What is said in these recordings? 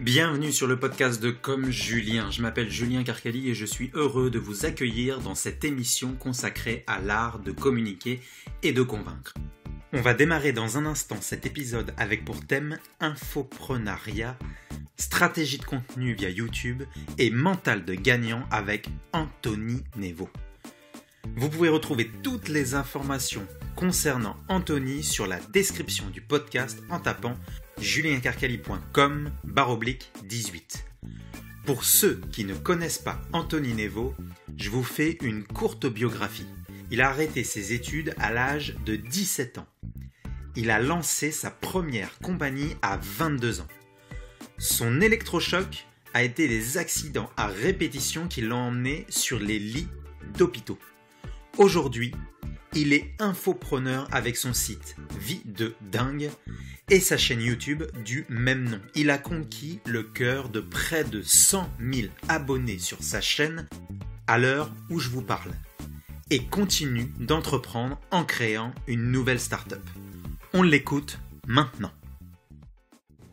Bienvenue sur le podcast de Comme Julien. Je m'appelle Julien Carcali et je suis heureux de vous accueillir dans cette émission consacrée à l'art de communiquer et de convaincre. On va démarrer dans un instant cet épisode avec pour thème infoprenariat, stratégie de contenu via YouTube et mental de gagnant avec Anthony Nevo. Vous pouvez retrouver toutes les informations concernant Anthony sur la description du podcast en tapant juliencarcali.com/18. Pour ceux qui ne connaissent pas Anthony Nevo, je vous fais une courte biographie. Il a arrêté ses études à l'âge de 17 ans. Il a lancé sa première compagnie à 22 ans. Son électrochoc a été des accidents à répétition qui l'ont emmené sur les lits d'hôpitaux. Aujourd'hui, il est infopreneur avec son site Vie de Dingue et sa chaîne YouTube du même nom. Il a conquis le cœur de près de 100 000 abonnés sur sa chaîne à l'heure où je vous parle et continue d'entreprendre en créant une nouvelle start-up. On l'écoute maintenant.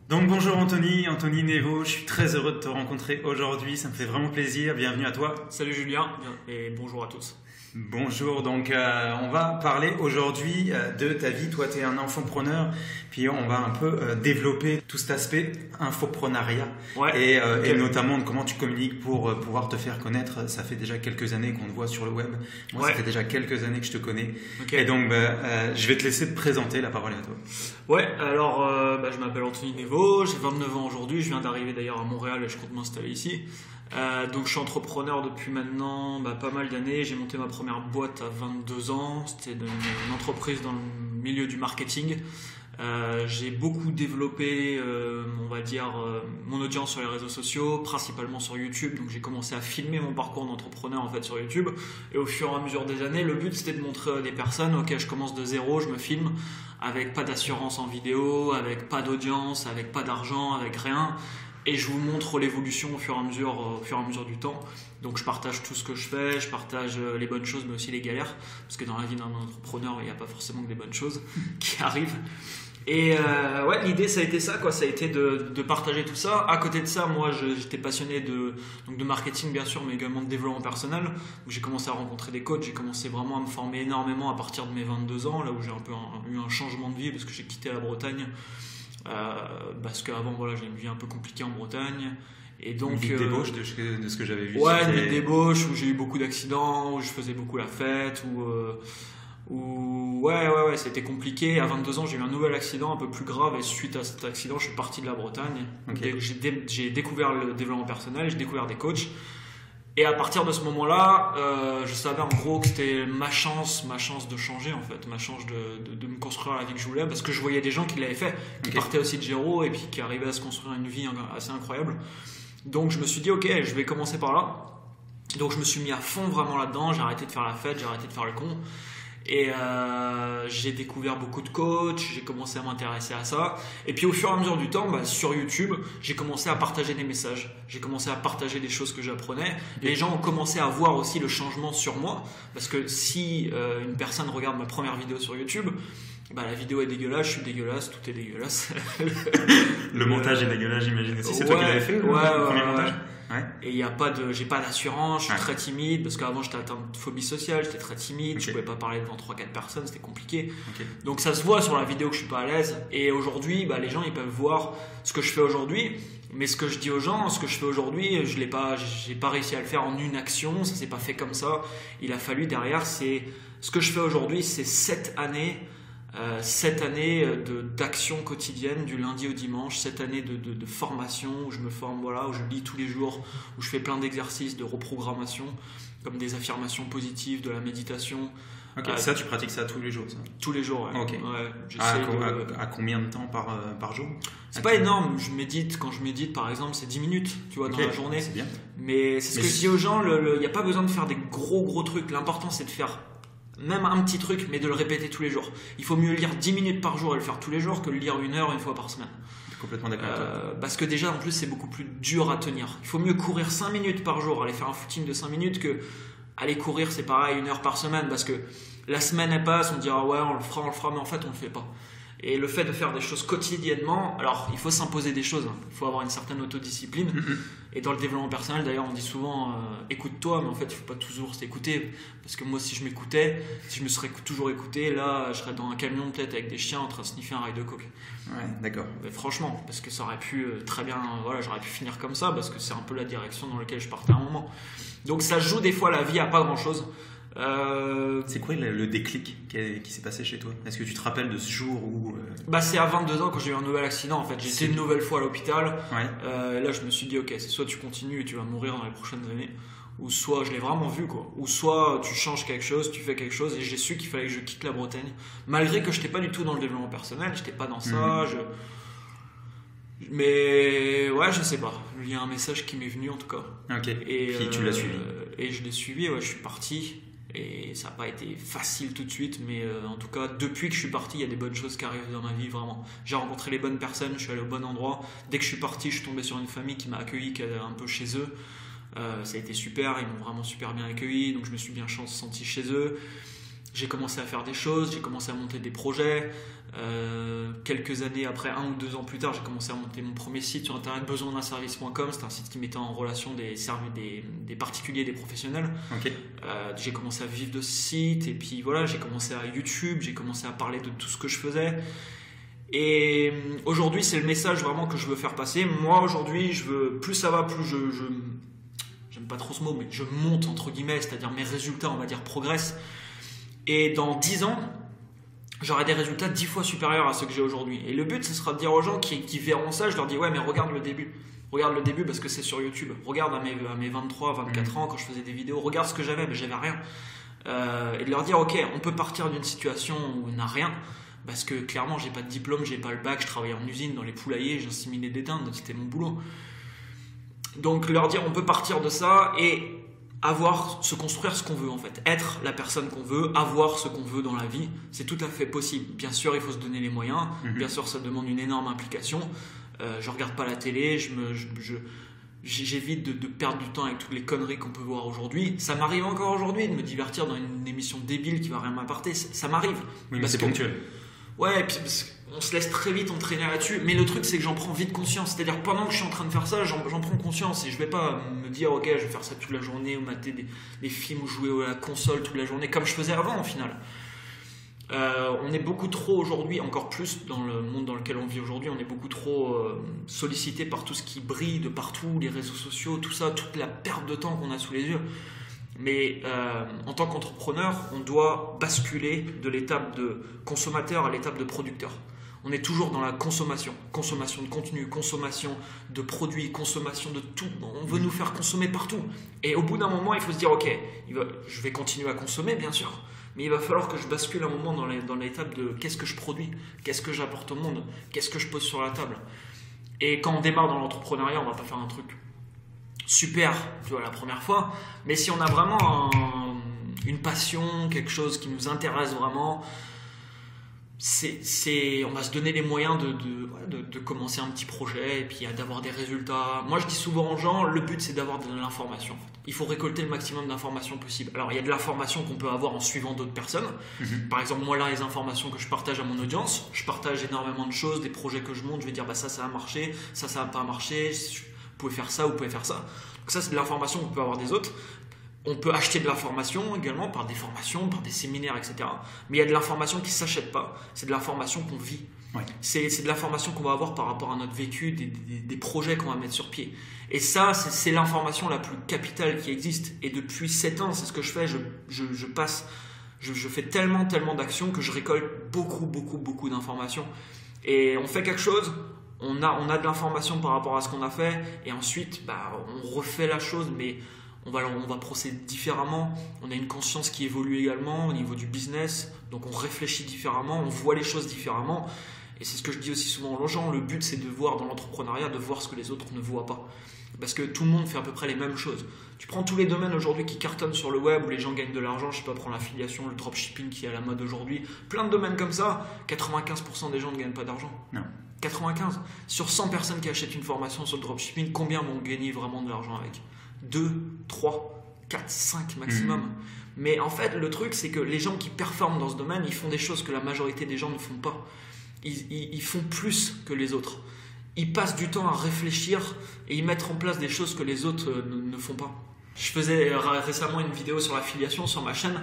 Donc bonjour Anthony Nevo, je suis très heureux de te rencontrer aujourd'hui, ça me fait vraiment plaisir, bienvenue à toi. Salut Julien et bonjour à tous. Bonjour, donc on va parler aujourd'hui de ta vie. Toi, tu es un infopreneur, puis on va un peu développer tout cet aspect infoprenariat et notamment de comment tu communiques pour pouvoir te faire connaître. Ça fait déjà quelques années qu'on te voit sur le web. Moi, ça fait déjà quelques années que je te connais. Et donc, je vais te laisser te présenter, la parole est à toi. Ouais, alors je m'appelle Anthony Nevo, j'ai 29 ans aujourd'hui, je viens d'arriver d'ailleurs à Montréal et je compte m'installer ici. Donc je suis entrepreneur depuis maintenant pas mal d'années. J'ai monté ma première boîte à 22 ans. C'était une entreprise dans le milieu du marketing. J'ai beaucoup développé, mon audience sur les réseaux sociaux, principalement sur YouTube. Donc j'ai commencé à filmer mon parcours d'entrepreneur en fait sur YouTube. Et au fur et à mesure des années, le but c'était de montrer à des personnes, ok, je commence de zéro, je me filme avec pas d'assurance en vidéo, avec pas d'audience, avec pas d'argent, avec rien. Et je vous montre l'évolution au fur et à mesure du temps. Donc je partage tout ce que je fais, je partage les bonnes choses mais aussi les galères. Parce que dans la vie d'un entrepreneur, il n'y a pas forcément que des bonnes choses qui arrivent. Et l'idée ça a été ça, ça a été de partager tout ça. À côté de ça, moi j'étais passionné de marketing bien sûr, mais également de développement personnel. Donc, j'ai commencé à rencontrer des coachs, j'ai commencé vraiment à me former énormément à partir de mes 22 ans, là où j'ai un peu eu un changement de vie parce que j'ai quitté la Bretagne. Parce qu'avant j'ai une vie un peu compliquée en Bretagne et donc une vie de débauche de ce que j'avais vu. Ouais, une vie de débauche où j'ai eu beaucoup d'accidents, où je faisais beaucoup la fête, c'était compliqué. À 22 ans j'ai eu un nouvel accident un peu plus grave et suite à cet accident je suis parti de la Bretagne. J'ai découvert le développement personnel, j'ai découvert des coachs. Et à partir de ce moment-là, je savais en gros que c'était ma chance de changer en fait, ma chance de me construire la vie que je voulais, parce que je voyais des gens qui l'avaient fait, qui partaient aussi de zéro et puis qui arrivaient à se construire une vie assez incroyable. Donc je me suis dit ok, je vais commencer par là. Donc je me suis mis à fond vraiment là-dedans, j'ai arrêté de faire la fête, j'ai arrêté de faire le con. Et j'ai découvert beaucoup de coachs, j'ai commencé à m'intéresser à ça. Et puis au fur et à mesure du temps, sur YouTube, j'ai commencé à partager des messages. J'ai commencé à partager des choses que j'apprenais. Les gens ont commencé à voir aussi le changement sur moi. Parce que si une personne regarde ma première vidéo sur YouTube, la vidéo est dégueulasse, je suis dégueulasse, tout est dégueulasse. Le montage est dégueulasse, j'imagine aussi. C'est toi qui l'avais fait, le premier montage ? Ouais. Et j'ai pas d'assurance, je suis très timide parce qu'avant j'étais atteint de phobie sociale, j'étais très timide, je pouvais pas parler devant 3-4 personnes, c'était compliqué. Donc ça se voit sur la vidéo que je suis pas à l'aise. Et aujourd'hui, les gens ils peuvent voir ce que je fais aujourd'hui, mais ce que je dis aux gens, ce que je fais aujourd'hui, j'ai pas réussi à le faire en une action, ça s'est pas fait comme ça. Il a fallu derrière, ce que je fais aujourd'hui, c'est 7 années d'action quotidienne du lundi au dimanche, 7 années de formation où je me forme, où je lis tous les jours, où je fais plein d'exercices de reprogrammation comme des affirmations positives, de la méditation. Ça tu pratiques ça tous les jours ça ? Tous les jours, ouais. À combien de temps par jour ? C'est pas énorme, quand je médite par exemple c'est 10 minutes dans la journée. C'est bien. Mais c'est ce que je dis aux gens, il n'y a pas besoin de faire des gros trucs, l'important c'est de faire même un petit truc, mais de le répéter tous les jours. Il faut mieux lire 10 minutes par jour et le faire tous les jours que le lire 1 heure une fois par semaine. Complètement d'accord. Parce que déjà en plus c'est beaucoup plus dur à tenir. Il faut mieux courir 5 minutes par jour, aller faire un footing de 5 minutes que aller courir c'est pareil 1 heure par semaine, parce que la semaine elle passe, on dit ah ouais on le fera, mais en fait on le fait pas. Et le fait de faire des choses quotidiennement, alors il faut s'imposer des choses, hein. Il faut avoir une certaine autodiscipline. Et dans le développement personnel, d'ailleurs, on dit souvent écoute-toi, mais en fait, il ne faut pas toujours s'écouter. Parce que moi, si je m'écoutais, si je me serais toujours écouté, là, je serais dans un camion peut-être avec des chiens en train de sniffer un rail de coke. Ouais, d'accord. Mais franchement, parce que ça aurait pu très bien, voilà, j'aurais pu finir comme ça, parce que c'est un peu la direction dans laquelle je partais à un moment. Donc ça joue des fois la vie à pas grand-chose. C'est quoi le déclic qui s'est passé chez toi? Est-ce que tu te rappelles de ce jour où... Bah, c'est à 22 ans quand j'ai eu un nouvel accident en fait. J'ai été une nouvelle fois à l'hôpital. Ouais. Là je me suis dit ok, c'est soit tu continues et tu vas mourir dans les prochaines années, ou soit je l'ai vraiment vu quoi, ou soit tu changes quelque chose, tu fais quelque chose. Et j'ai su qu'il fallait que je quitte la Bretagne, malgré que je n'étais pas du tout dans le développement personnel, j'étais pas dans ça. Mais ouais, je sais pas, il y a un message qui m'est venu en tout cas. Ok. Et puis tu l'as suivi. Et je l'ai suivi, ouais, je suis parti. Et ça n'a pas été facile tout de suite, mais en tout cas, depuis que je suis parti, il y a des bonnes choses qui arrivent dans ma vie, vraiment. J'ai rencontré les bonnes personnes, je suis allé au bon endroit. Dès que je suis parti, je suis tombé sur une famille qui m'a accueilli, qui est un peu chez eux. Ça a été super, ils m'ont vraiment super bien accueilli, donc je me suis bien senti chez eux. J'ai commencé à faire des choses, j'ai commencé à monter des projets. Quelques années après, 1 ou 2 ans plus tard, j'ai commencé à monter mon premier site sur internet, besoindunservice.com. C'est un site qui mettait en relation des particuliers et des professionnels. Okay. J'ai commencé à vivre de ce site et puis voilà, j'ai commencé à YouTube, j'ai commencé à parler de tout ce que je faisais. Et aujourd'hui, c'est le message vraiment que je veux faire passer. Moi, aujourd'hui, plus ça va, plus j'aime pas trop ce mot, mais je monte entre guillemets, c'est-à-dire mes résultats, on va dire, progressent. Et dans 10 ans, j'aurai des résultats 10 fois supérieurs à ceux que j'ai aujourd'hui. Et le but, ce sera de dire aux gens qui verront ça, je leur dis ouais, mais regarde le début. Regarde le début parce que c'est sur YouTube. Regarde à mes 23, 24 ans, quand je faisais des vidéos, regarde ce que j'avais, mais j'avais rien. Et de leur dire ok, on peut partir d'une situation où on n'a rien. Parce que clairement, j'ai pas de diplôme, j'ai pas le bac, je travaillais en usine, dans les poulaillers, j'inséminais des dindes, c'était mon boulot. Donc leur dire on peut partir de ça et se construire ce qu'on veut en fait, être la personne qu'on veut, avoir ce qu'on veut dans la vie, c'est tout à fait possible. Bien sûr, il faut se donner les moyens, bien sûr, ça demande une énorme implication. Je regarde pas la télé, j'évite de perdre du temps avec toutes les conneries qu'on peut voir aujourd'hui. Ça m'arrive encore aujourd'hui de me divertir dans une émission débile qui va rien m'apporter, ça m'arrive. Oui, mais c'est ponctuel. Ouais, et puis on se laisse très vite entraîner là-dessus, mais le truc c'est que j'en prends vite conscience, c'est-à-dire pendant que je suis en train de faire ça, j'en prends conscience et je vais pas me dire ok, je vais faire ça toute la journée ou mater des films ou jouer à la console toute la journée comme je faisais avant au final. On est beaucoup trop aujourd'hui, encore plus dans le monde dans lequel on vit aujourd'hui, on est beaucoup trop sollicité par tout ce qui brille de partout, les réseaux sociaux, tout ça, toute la perte de temps qu'on a sous les yeux. Mais en tant qu'entrepreneur, on doit basculer de l'étape de consommateur à l'étape de producteur. On est toujours dans la consommation de contenu, consommation de produits, consommation de tout. On veut nous faire consommer partout. Et au bout d'un moment, il faut se dire, ok, je vais continuer à consommer, bien sûr, mais il va falloir que je bascule un moment dans l'étape de qu'est-ce que je produis, qu'est-ce que j'apporte au monde, qu'est-ce que je pose sur la table. Et quand on démarre dans l'entrepreneuriat, on ne va pas faire un truc super, tu vois, la première fois, mais si on a vraiment une passion, quelque chose qui nous intéresse vraiment, on va se donner les moyens de commencer un petit projet et puis d'avoir des résultats. Moi, je dis souvent aux gens, le but c'est d'avoir de l'information. En fait. Il faut récolter le maximum d'informations possible. Alors, il y a de l'information qu'on peut avoir en suivant d'autres personnes. Par exemple, moi là, les informations que je partage à mon audience, je partage énormément de choses, des projets que je monte, je vais dire bah ça a marché, ça a pas marché, vous pouvez faire ça, vous pouvez faire ça. Donc ça, c'est de l'information qu'on peut avoir des autres. On peut acheter de l'information également par des formations, par des séminaires, etc. Mais il y a de l'information qui ne s'achète pas. C'est de l'information qu'on vit. Ouais. C'est de l'information qu'on va avoir par rapport à notre vécu, des projets qu'on va mettre sur pied. Et ça, c'est l'information la plus capitale qui existe. Et depuis 7 ans, c'est ce que je fais. Je fais tellement d'actions que je récolte beaucoup d'informations. Et on fait quelque chose, on a de l'information par rapport à ce qu'on a fait. Et ensuite, on refait la chose, mais on va procéder différemment, on a une conscience qui évolue également au niveau du business, donc on réfléchit différemment, on voit les choses différemment, et c'est ce que je dis aussi souvent aux gens, le but c'est de voir dans l'entrepreneuriat, de voir ce que les autres ne voient pas, parce que tout le monde fait à peu près les mêmes choses. Tu prends tous les domaines aujourd'hui qui cartonnent sur le web, où les gens gagnent de l'argent, je sais pas, prends l'affiliation, le dropshipping qui est à la mode aujourd'hui, plein de domaines comme ça, 95% des gens ne gagnent pas d'argent. Non. 95. Sur 100 personnes qui achètent une formation sur le dropshipping, combien vont gagner vraiment de l'argent avec ? 2, 3, 4, 5 maximum. Mais en fait, le truc, c'est que les gens qui performent dans ce domaine, ils font des choses que la majorité des gens ne font pas. ils font plus que les autres. Ils passent du temps à réfléchir et ils mettent en place des choses que les autres ne font pas. Je faisais récemment une vidéo sur l'affiliation sur ma chaîne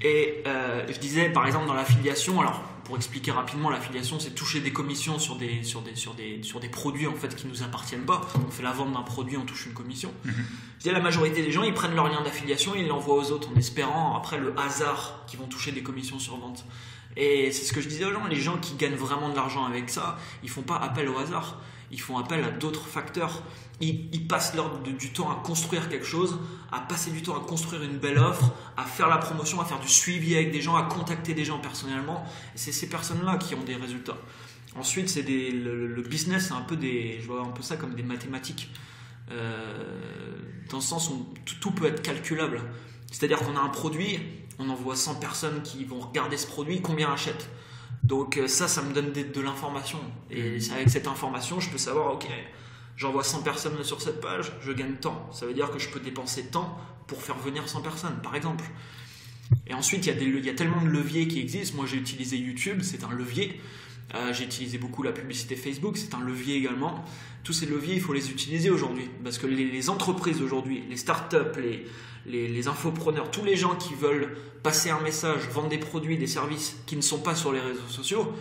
et je disais par exemple dans l'affiliation, alors pour expliquer rapidement, l'affiliation c'est toucher des commissions sur des produits en fait qui nous appartiennent pas. On fait la vente d'un produit, on touche une commission. Je disais la majorité des gens ils prennent leur lien d'affiliation et ils l'envoient aux autres en espérant après le hasard qu'ils vont toucher des commissions sur vente. Et c'est ce que je disais aux gens, les gens qui gagnent vraiment de l'argent avec ça, ils font pas appel au hasard, ils font appel à d'autres facteurs. Ils passent du temps à construire quelque chose, à passer du temps à construire une belle offre, à faire la promotion, à faire du suivi avec des gens, à contacter des gens personnellement. Et c'est ces personnes-là qui ont des résultats. Ensuite, c'est le business, c'est un peu je vois un peu ça comme des mathématiques. Dans le sens où tout peut être calculable. C'est-à-dire qu'on a un produit, on envoie 100 personnes qui vont regarder ce produit, combien achètent. Donc ça me donne de l'information. Et avec cette information, je peux savoir, ok, j'envoie 100 personnes sur cette page, je gagne tant. Ça veut dire que je peux dépenser tant pour faire venir 100 personnes, par exemple. Et ensuite, il y a tellement de leviers qui existent. Moi, j'ai utilisé YouTube, c'est un levier. J'ai utilisé beaucoup la publicité Facebook, c'est un levier également. Tous ces leviers, il faut les utiliser aujourd'hui. Parce que les entreprises aujourd'hui, les startups, les infopreneurs, tous les gens qui veulent passer un message, vendre des produits, des services qui ne sont pas sur les réseaux sociaux,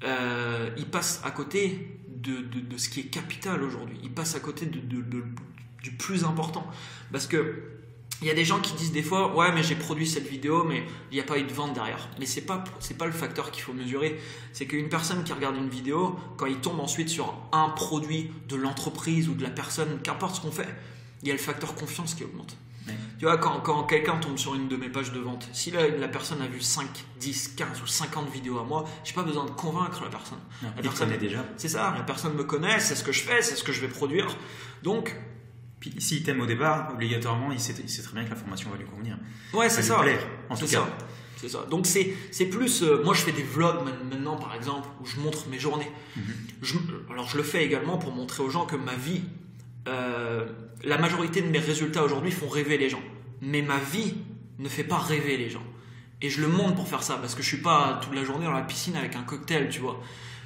ils passent à côté de ce qui est capital aujourd'hui. Ils passent à côté du plus important. Parce que il y a des gens qui disent des fois, ouais, mais j'ai produit cette vidéo, mais il n'y a pas eu de vente derrière. Mais c'est pas le facteur qu'il faut mesurer. C'est qu'une personne qui regarde une vidéo, quand il tombe ensuite sur un produit de l'entreprise ou de la personne, qu'importe ce qu'on fait, il y a le facteur confiance qui augmente. Ouais. Tu vois, quand quelqu'un tombe sur une de mes pages de vente, si la personne a vu 5, 10, 15 ou 50 vidéos à moi, je n'ai pas besoin de convaincre la personne. Non, la personne connaît déjà. C'est ça, la personne me connaît, c'est ce que je fais, c'est ce que je vais produire. Donc, puis s'il t'aime au départ, obligatoirement, il sait très bien que la formation va lui convenir. Ouais, c'est ça. Lui plaire, en tout cas. C'est ça. Donc c'est plus. Moi, je fais des vlogs maintenant, par exemple, où je montre mes journées. Alors, je le fais également pour montrer aux gens que ma vie, la majorité de mes résultats aujourd'hui font rêver les gens. Mais ma vie ne fait pas rêver les gens. Et je le montre pour faire ça, parce que je suis pas toute la journée dans la piscine avec un cocktail, tu vois.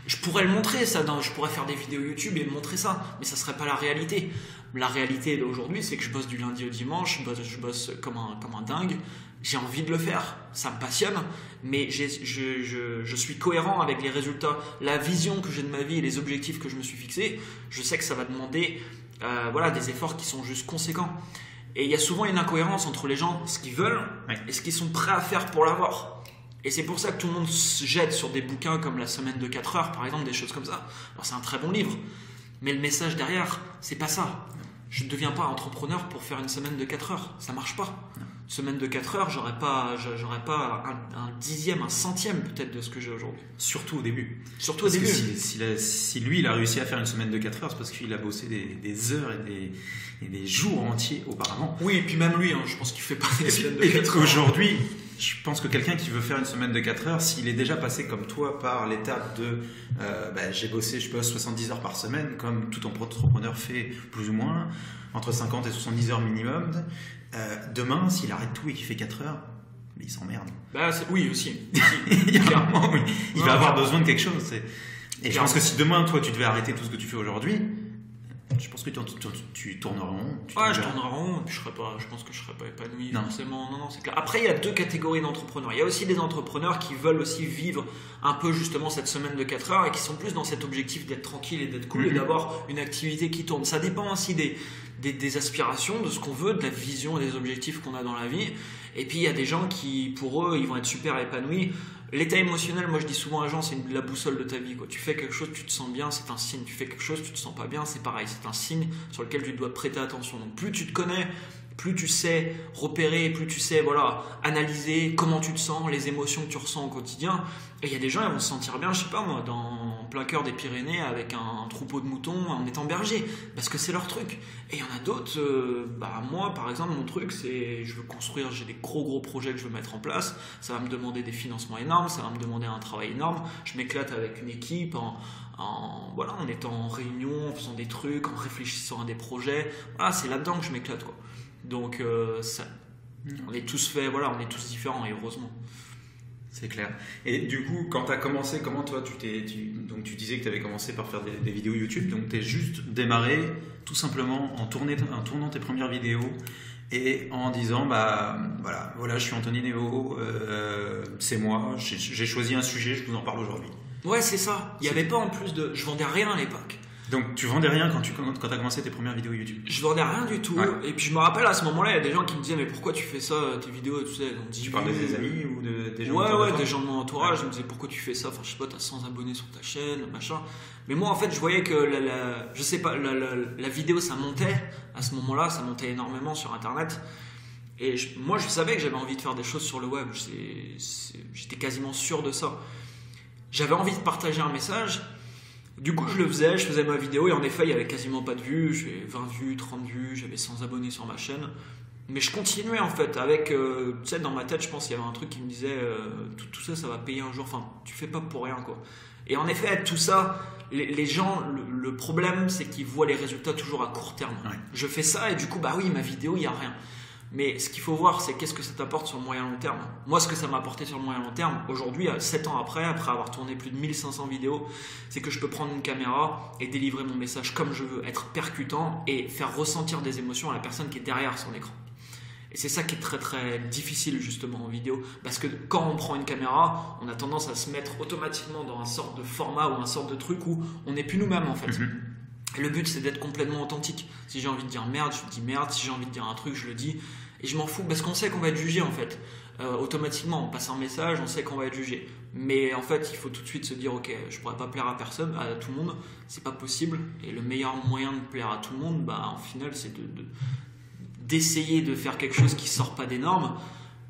Je pourrais le montrer, ça. Je pourrais faire des vidéos YouTube et montrer ça, mais ça serait pas la réalité. La réalité d'aujourd'hui, c'est que je bosse du lundi au dimanche, je bosse comme un dingue. J'ai envie de le faire, ça me passionne, mais je suis cohérent avec les résultats, la vision que j'ai de ma vie et les objectifs que je me suis fixés. Je sais que ça va demander des efforts qui sont juste conséquents. Et il y a souvent une incohérence entre les gens, ce qu'ils veulent et ce qu'ils sont prêts à faire pour l'avoir. Et c'est pour ça que tout le monde se jette sur des bouquins comme La semaine de 4 heures, par exemple, des choses comme ça. Alors c'est un très bon livre, mais le message derrière, c'est pas ça. Je ne deviens pas entrepreneur pour faire une semaine de 4 heures. Ça marche pas. Semaine de 4 heures, j'aurais pas un dixième, un centième peut-être de ce que j'ai aujourd'hui. Surtout au début. Surtout au début. Si lui, il a réussi à faire une semaine de 4 heures, c'est parce qu'il a bossé des heures et des jours entiers auparavant. Oui, et puis même lui, je pense qu'il fait pas des semaines de 4 heures. Aujourd'hui, je pense que quelqu'un qui veut faire une semaine de 4 heures, s'il est déjà passé comme toi par l'étape de je bosse 70 heures par semaine, comme tout entrepreneur fait plus ou moins, entre 50 et 70 heures minimum, demain, s'il arrête tout et qu'il fait 4 heures, il s'emmerde. Oui, aussi. Clairement, oui. Il va avoir besoin de quelque chose. Et je pense que si demain, toi, tu devais arrêter tout ce que tu fais aujourd'hui, je pense que tu tourneras en rond. Je tournerai en rond, et puis je pense que je ne serais pas épanoui forcément. Non, c'est clair. Après, il y a deux catégories d'entrepreneurs. Il y a aussi des entrepreneurs qui veulent aussi vivre un peu justement cette semaine de 4 heures et qui sont plus dans cet objectif d'être tranquille et d'être cool et d'avoir une activité qui tourne. Ça dépend aussi des aspirations, de ce qu'on veut, de la vision et des objectifs qu'on a dans la vie. Et puis, il y a des gens qui, pour eux, ils vont être super épanouis. L'état émotionnel, moi je dis souvent à gens, c'est la boussole de ta vie, quoi. Tu fais quelque chose, tu te sens bien, c'est un signe. Tu fais quelque chose, tu te sens pas bien, c'est pareil. C'est un signe sur lequel tu dois prêter attention. Donc plus tu te connais, plus tu sais repérer, plus tu sais analyser comment tu te sens, les émotions que tu ressens au quotidien. Et il y a des gens, ils vont se sentir bien, je sais pas moi, en plein cœur des Pyrénées avec un troupeau de moutons en étant berger, parce que c'est leur truc. Et il y en a d'autres, moi par exemple, mon truc c'est, je veux construire, j'ai des gros projets que je veux mettre en place, ça va me demander des financements énormes, ça va me demander un travail énorme, je m'éclate avec une équipe en étant en réunion, en faisant des trucs, en réfléchissant à des projets, c'est là-dedans que je m'éclate, quoi. Donc on est tous différents et heureusement. C'est clair. Et du coup, quand tu as commencé, comment toi, donc tu disais que tu avais commencé par faire des vidéos YouTube, donc tu es juste démarré tout simplement en tournant tes premières vidéos et en disant, bah voilà, je suis Anthony Nevo, c'est moi, j'ai choisi un sujet, je vous en parle aujourd'hui. Ouais, c'est ça. Il n'y avait pas en plus de... Je vendais rien à l'époque. Donc tu vendais rien quand tu as commencé tes premières vidéos YouTube? Je vendais rien du tout. Ouais. Et puis je me rappelle à ce moment-là, il y a des gens qui me disaient mais pourquoi tu fais ça, tes vidéos et tout ça. Tu parles de tes amis ou des gens? Ouais, des gens de mon entourage. Ils me disaient pourquoi tu fais ça. Enfin, je sais pas, t'as 100 abonnés sur ta chaîne, machin. Mais moi, en fait, je voyais que je sais pas, la vidéo, ça montait. À ce moment-là, ça montait énormément sur Internet. Et moi, je savais que j'avais envie de faire des choses sur le web. J'étais quasiment sûr de ça. J'avais envie de partager un message. Du coup, je faisais ma vidéo et en effet, il n'y avait quasiment pas de vues. J'ai 20 vues, 30 vues, j'avais 100 abonnés sur ma chaîne. Mais je continuais en fait avec, tu sais, dans ma tête, je pense qu'il y avait un truc qui me disait tout ça, ça va payer un jour. Enfin, tu fais pas pour rien quoi. Et en effet, tout ça, les gens, le problème, c'est qu'ils voient les résultats toujours à court terme. Ouais. Je fais ça et du coup, bah oui, ma vidéo, il n'y a rien. Mais ce qu'il faut voir, c'est qu'est-ce que ça t'apporte sur le moyen long terme. Moi, ce que ça m'a apporté sur le moyen long terme, aujourd'hui, 7 ans après avoir tourné plus de 1500 vidéos, c'est que je peux prendre une caméra et délivrer mon message comme je veux, être percutant et faire ressentir des émotions à la personne qui est derrière son écran. Et c'est ça qui est très très difficile justement en vidéo, parce que quand on prend une caméra, on a tendance à se mettre automatiquement dans un sorte de format ou un sorte de truc où on n'est plus nous-mêmes en fait. Et le but, c'est d'être complètement authentique. Si j'ai envie de dire merde, je dis merde. Si j'ai envie de dire un truc, je le dis. Et je m'en fous parce qu'on sait qu'on va être jugé en fait. Automatiquement, on passe un message, on sait qu'on va être jugé. Mais en fait, il faut tout de suite se dire ok, je pourrais pas plaire à personne, à tout le monde. C'est pas possible. Et le meilleur moyen de plaire à tout le monde, bah, en final, c'est d'essayer de faire quelque chose qui sort pas des normes.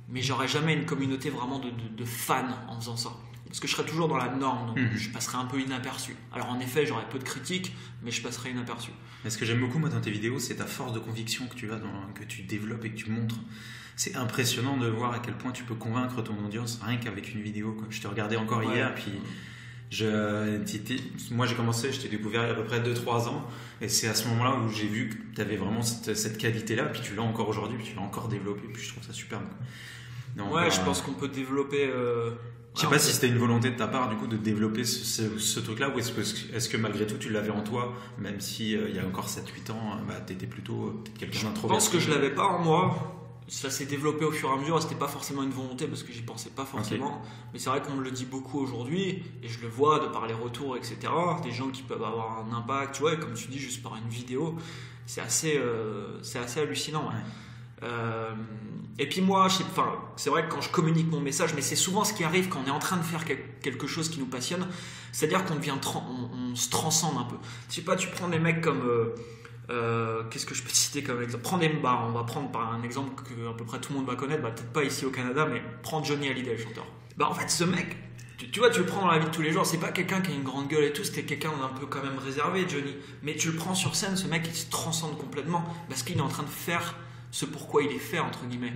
Mais j'aurais jamais une communauté vraiment de fans en faisant ça. Parce que je serais toujours dans la norme, donc je passerais un peu inaperçu. Alors en effet, j'aurais peu de critiques, mais je passerais inaperçu. Et ce que j'aime beaucoup moi dans tes vidéos, c'est ta force de conviction que tu as, que tu développes et que tu montres. C'est impressionnant de voir à quel point tu peux convaincre ton audience rien qu'avec une vidéo, quoi. Je te regardais encore hier, puis moi j'ai commencé, je t'ai découvert il y a à peu près 2-3 ans, et c'est à ce moment-là où j'ai vu que tu avais vraiment cette qualité-là, puis tu l'as encore aujourd'hui, puis tu l'as encore développé, puis je trouve ça superbe. Donc, ouais, je pense qu'on peut développer... Je sais pas si c'était une volonté de ta part du coup de développer ce truc-là, ou est-ce que malgré tout tu l'avais en toi, même si il y a encore 7-8 ans, t'étais plutôt peut-être quelqu'un d'introverti. Je pense que je l'avais pas en moi. Ça s'est développé au fur et à mesure. C'était pas forcément une volonté parce que j'y pensais pas forcément. Okay. Mais c'est vrai qu'on me le dit beaucoup aujourd'hui et je le vois de par les retours, etc. Des gens qui peuvent avoir un impact, tu vois, et comme tu dis, juste par une vidéo, c'est assez hallucinant. Ouais. Et puis moi, c'est vrai que quand je communique mon message, mais c'est souvent ce qui arrive quand on est en train de faire quelque chose qui nous passionne, c'est-à-dire qu'on devient, on se transcende un peu. Je sais pas, tu prends des mecs comme, qu'est-ce que je peux te citer comme exemple ? On va prendre par un exemple que à peu près tout le monde va connaître, peut-être pas ici au Canada, mais prendre Johnny Hallyday, le chanteur. En fait, ce mec, tu vois, tu le prends dans la vie de tous les jours, c'est pas quelqu'un qui a une grande gueule et tout, c'était quelqu'un d'un peu quand même réservé, Johnny. Mais tu le prends sur scène, ce mec, il se transcende complètement parce qu'il est en train de faire ce pourquoi il est fait, entre guillemets.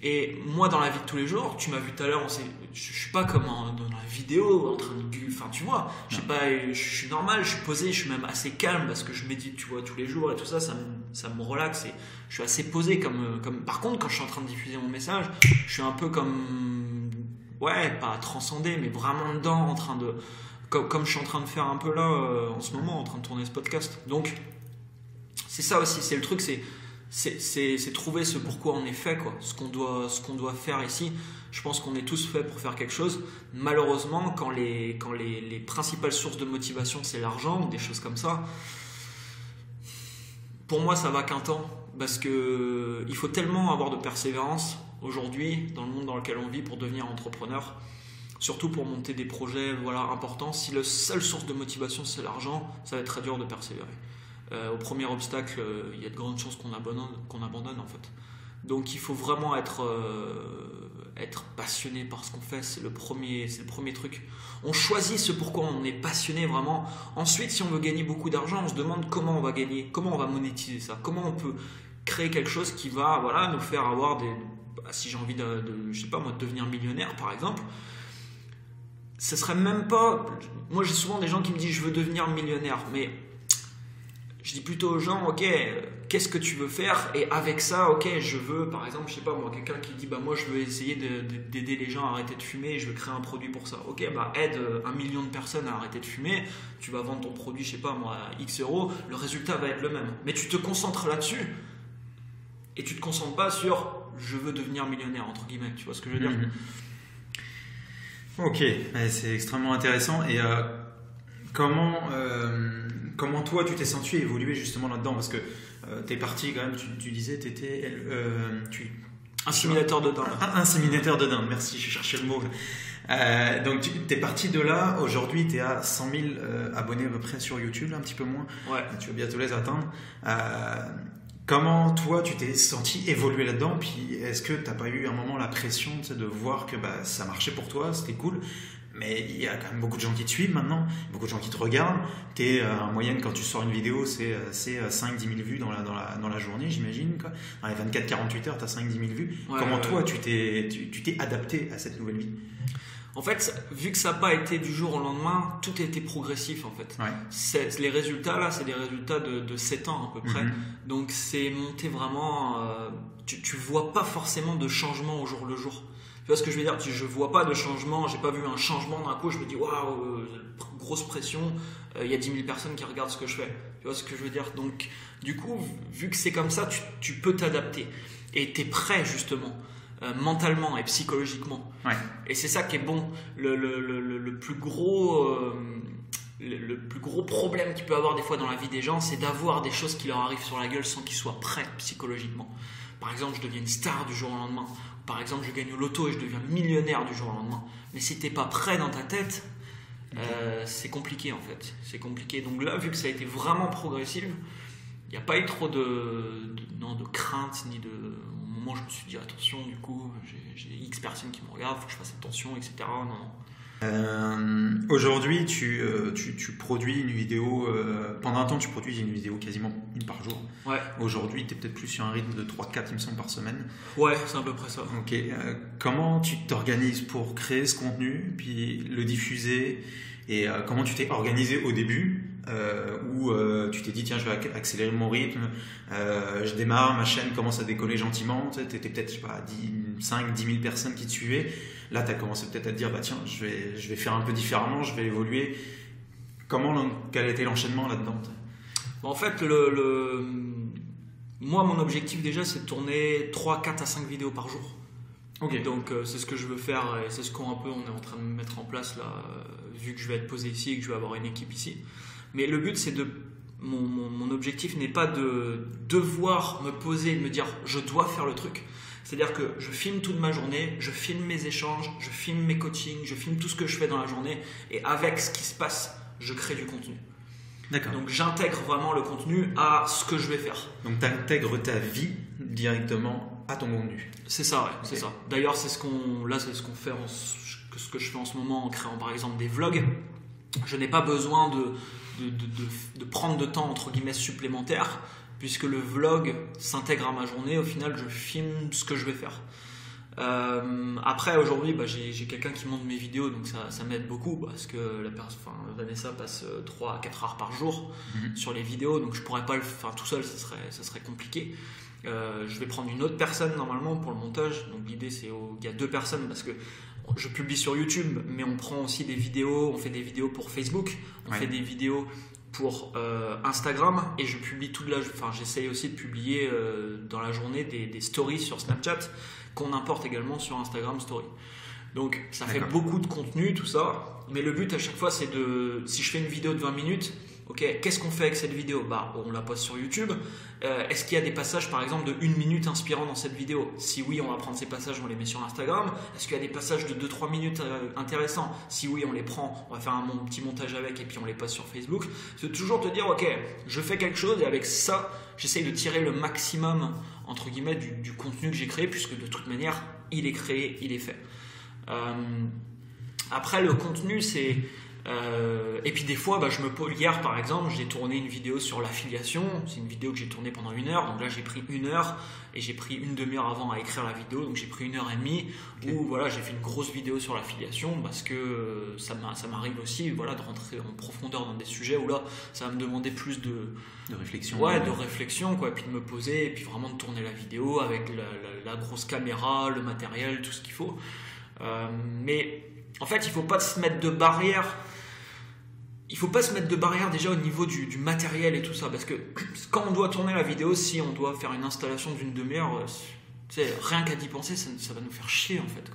Et moi, dans la vie de tous les jours, tu m'as vu tout à l'heure, je suis pas comme dans la vidéo en train de gueuler, enfin tu vois, je suis normal, je suis posé, je suis même assez calme parce que je médite, tu vois, tous les jours et tout ça, ça me relaxe et je suis assez posé comme. Par contre, quand je suis en train de diffuser mon message, je suis un peu comme, ouais, pas transcendé, mais vraiment dedans, en train de, comme je suis en train de faire un peu là en ce moment, en train de tourner ce podcast. Donc c'est ça aussi, c'est le truc, c'est trouver ce pourquoi on est fait, quoi. Ce qu'on doit faire ici. Je pense qu'on est tous faits pour faire quelque chose. Malheureusement, quand les principales sources de motivation, c'est l'argent ou des choses comme ça, pour moi, ça va qu'un temps. Parce qu'il faut tellement avoir de persévérance aujourd'hui, dans le monde dans lequel on vit, pour devenir entrepreneur. Surtout pour monter des projets importants. Si la seule source de motivation, c'est l'argent, ça va être très dur de persévérer. Au premier obstacle, il y a de grandes chances qu'on abandonne en fait. Donc il faut vraiment être passionné par ce qu'on fait, c'est le premier truc. On choisit ce pourquoi on est passionné vraiment. Ensuite, si on veut gagner beaucoup d'argent, on se demande comment on va gagner, comment on va monétiser ça, comment on peut créer quelque chose qui va nous faire avoir si j'ai envie je sais pas moi, de devenir millionnaire par exemple. Ce serait même pas... Moi j'ai souvent des gens qui me disent je veux devenir millionnaire, mais Je dis plutôt aux gens, ok, qu'est-ce que tu veux faire? Et avec ça, ok, je veux, par exemple, je sais pas moi, quelqu'un qui dit, bah moi je veux essayer d'aider les gens à arrêter de fumer et je veux créer un produit pour ça. Ok, bah aide 1 million de personnes à arrêter de fumer, tu vas vendre ton produit, je sais pas moi, à X euros, le résultat va être le même. Mais tu te concentres là-dessus et tu te concentres pas sur, je veux devenir millionnaire, entre guillemets, tu vois ce que je veux dire? Ok, c'est extrêmement intéressant. Et comment toi tu t'es senti évoluer justement là-dedans? Parce que t'es parti quand même, tu disais, Inséminateur de dinde. Inséminateur de dinde, merci, je cherchais le mot. Donc tu es parti de là, aujourd'hui tu es à 100 000 abonnés à peu près sur YouTube, un petit peu moins. Ouais. Tu vas bientôt les atteindre. Comment toi tu t'es senti évoluer là-dedans? Puis est-ce que tu n'as pas eu un moment la pression de voir que ça marchait pour toi, c'était cool, mais il y a quand même beaucoup de gens qui te suivent maintenant, beaucoup de gens qui te regardent. Tu es en moyenne quand tu sors une vidéo, c'est 5-10 000 vues dans la journée, j'imagine, quoi. Dans les 24-48 heures, tu as 5-10 000 vues. Ouais, Comment toi tu t'es adapté à cette nouvelle vie? En fait, vu que ça n'a pas été du jour au lendemain, tout a été progressif en fait. Ouais. Les résultats là, c'est des résultats de 7 ans à peu près. Donc c'est monté vraiment. Tu vois pas forcément de changement au jour le jour. Tu vois ce que je veux dire? Je vois pas de changement, j'ai pas vu un changement d'un coup, je me dis waouh, grosse pression, il y a 10 000 personnes qui regardent ce que je fais. Tu vois ce que je veux dire? Donc du coup, vu que c'est comme ça, tu peux t'adapter. Et tu es prêt justement. Mentalement et psychologiquement. Ouais. Et c'est ça qui est bon. Le plus gros problème qu'il peut avoir des fois dans la vie des gens, c'est d'avoir des choses qui leur arrivent sur la gueule sans qu'ils soient prêts psychologiquement. Par exemple, je deviens une star du jour au lendemain. Par exemple, je gagne au loto et je deviens millionnaire du jour au lendemain. Mais si t'es pas prêt dans ta tête, c'est compliqué en fait. C'est compliqué. Donc là, vu que ça a été vraiment progressif, il n'y a pas eu trop de crainte ni de... Moi, je me suis dit attention, du coup, j'ai X personnes qui me regardent, il faut que je fasse attention, etc. Non. Aujourd'hui, tu produis une vidéo. Pendant un temps, tu produis une vidéo quasiment une par jour. Ouais. Aujourd'hui, tu es peut-être plus sur un rythme de 3-4, il me semble, par semaine. Ouais, c'est à peu près ça. Ok. Comment tu t'organises pour créer ce contenu, puis le diffuser? Et comment tu t'es organisé au début où tu t'es dit tiens, je vais accélérer mon rythme, je démarre, ma chaîne commence à décoller gentiment, tu étais peut-être, je sais pas, 5-10 000 personnes qui te suivaient. Là, tu as commencé peut-être à te dire bah tiens, je vais faire un peu différemment, je vais évoluer. Quel était l'enchaînement là-dedans? En fait, moi, mon objectif déjà, c'est de tourner 3, 4 à 5 vidéos par jour. Okay. Donc c'est ce que je veux faire et c'est ce qu'on on est en train de mettre en place là, vu que je vais être posé ici et que je vais avoir une équipe ici. Mais le but c'est mon objectif n'est pas de devoir me poser et de me dire je dois faire le truc. C'est-à-dire que je filme toute ma journée, je filme mes échanges, je filme mes coachings, je filme tout ce que je fais dans la journée et avec ce qui se passe, je crée du contenu. D'accord. Donc j'intègre vraiment le contenu à ce que je vais faire. Donc tu intègres ta vie directement à ton contenu. C'est ça, ouais, okay. C'est ça. D'ailleurs, c'est ce qu'on fait, ce que je fais en ce moment en créant par exemple des vlogs. Je n'ai pas besoin de prendre de temps entre guillemets supplémentaire puisque le vlog s'intègre à ma journée. Au final, je filme ce que je vais faire. Après, aujourd'hui, j'ai quelqu'un qui monte mes vidéos, donc ça m'aide beaucoup parce que Vanessa passe 3 à 4 heures par jour sur les vidéos, donc je pourrais pas le faire tout seul, ça serait compliqué. Je vais prendre une autre personne normalement pour le montage. Donc l'idée il y a 2 personnes parce que je publie sur YouTube, mais on prend aussi des vidéos, on fait des vidéos pour Facebook, on fait des vidéos pour Instagram et je publie j'essaye aussi de publier dans la journée des stories sur Snapchat qu'on importe également sur Instagram Story. Donc ça fait beaucoup de contenu tout ça, mais le but à chaque fois c'est si je fais une vidéo de 20 minutes, ok, qu'est-ce qu'on fait avec cette vidéo? On la poste sur YouTube. Est-ce qu'il y a des passages par exemple de 1 minute inspirants dans cette vidéo? Si oui, on va prendre ces passages, on les met sur Instagram. Est-ce qu'il y a des passages de 2-3 minutes intéressants? Si oui, on les prend, on va faire un petit montage avec et puis on les poste sur Facebook. C'est toujours te dire ok, je fais quelque chose et avec ça, j'essaye de tirer le maximum entre guillemets du contenu que j'ai créé puisque de toute manière, il est créé, il est fait. Après, le contenu, c'est Et puis des fois, je me pose. Hier par exemple, j'ai tourné une vidéo sur l'affiliation. C'est une vidéo que j'ai tournée pendant 1 heure. Donc là, j'ai pris 1 heure et j'ai pris une demi-heure avant à écrire la vidéo. Donc j'ai pris 1h30 où voilà, j'ai fait une grosse vidéo sur l'affiliation parce que ça m'arrive aussi de rentrer en profondeur dans des sujets où là, ça va me demander plus de réflexion. Ouais, de réflexion, quoi. Et puis de me poser et puis vraiment de tourner la vidéo avec la grosse caméra, le matériel, tout ce qu'il faut. Mais en fait, il faut pas se mettre de barrière. Il faut pas se mettre de barrière déjà au niveau du matériel et tout ça, parce que quand on doit tourner la vidéo, si on doit faire une installation d'une demi-heure, rien qu'à d'y penser, ça va nous faire chier en fait.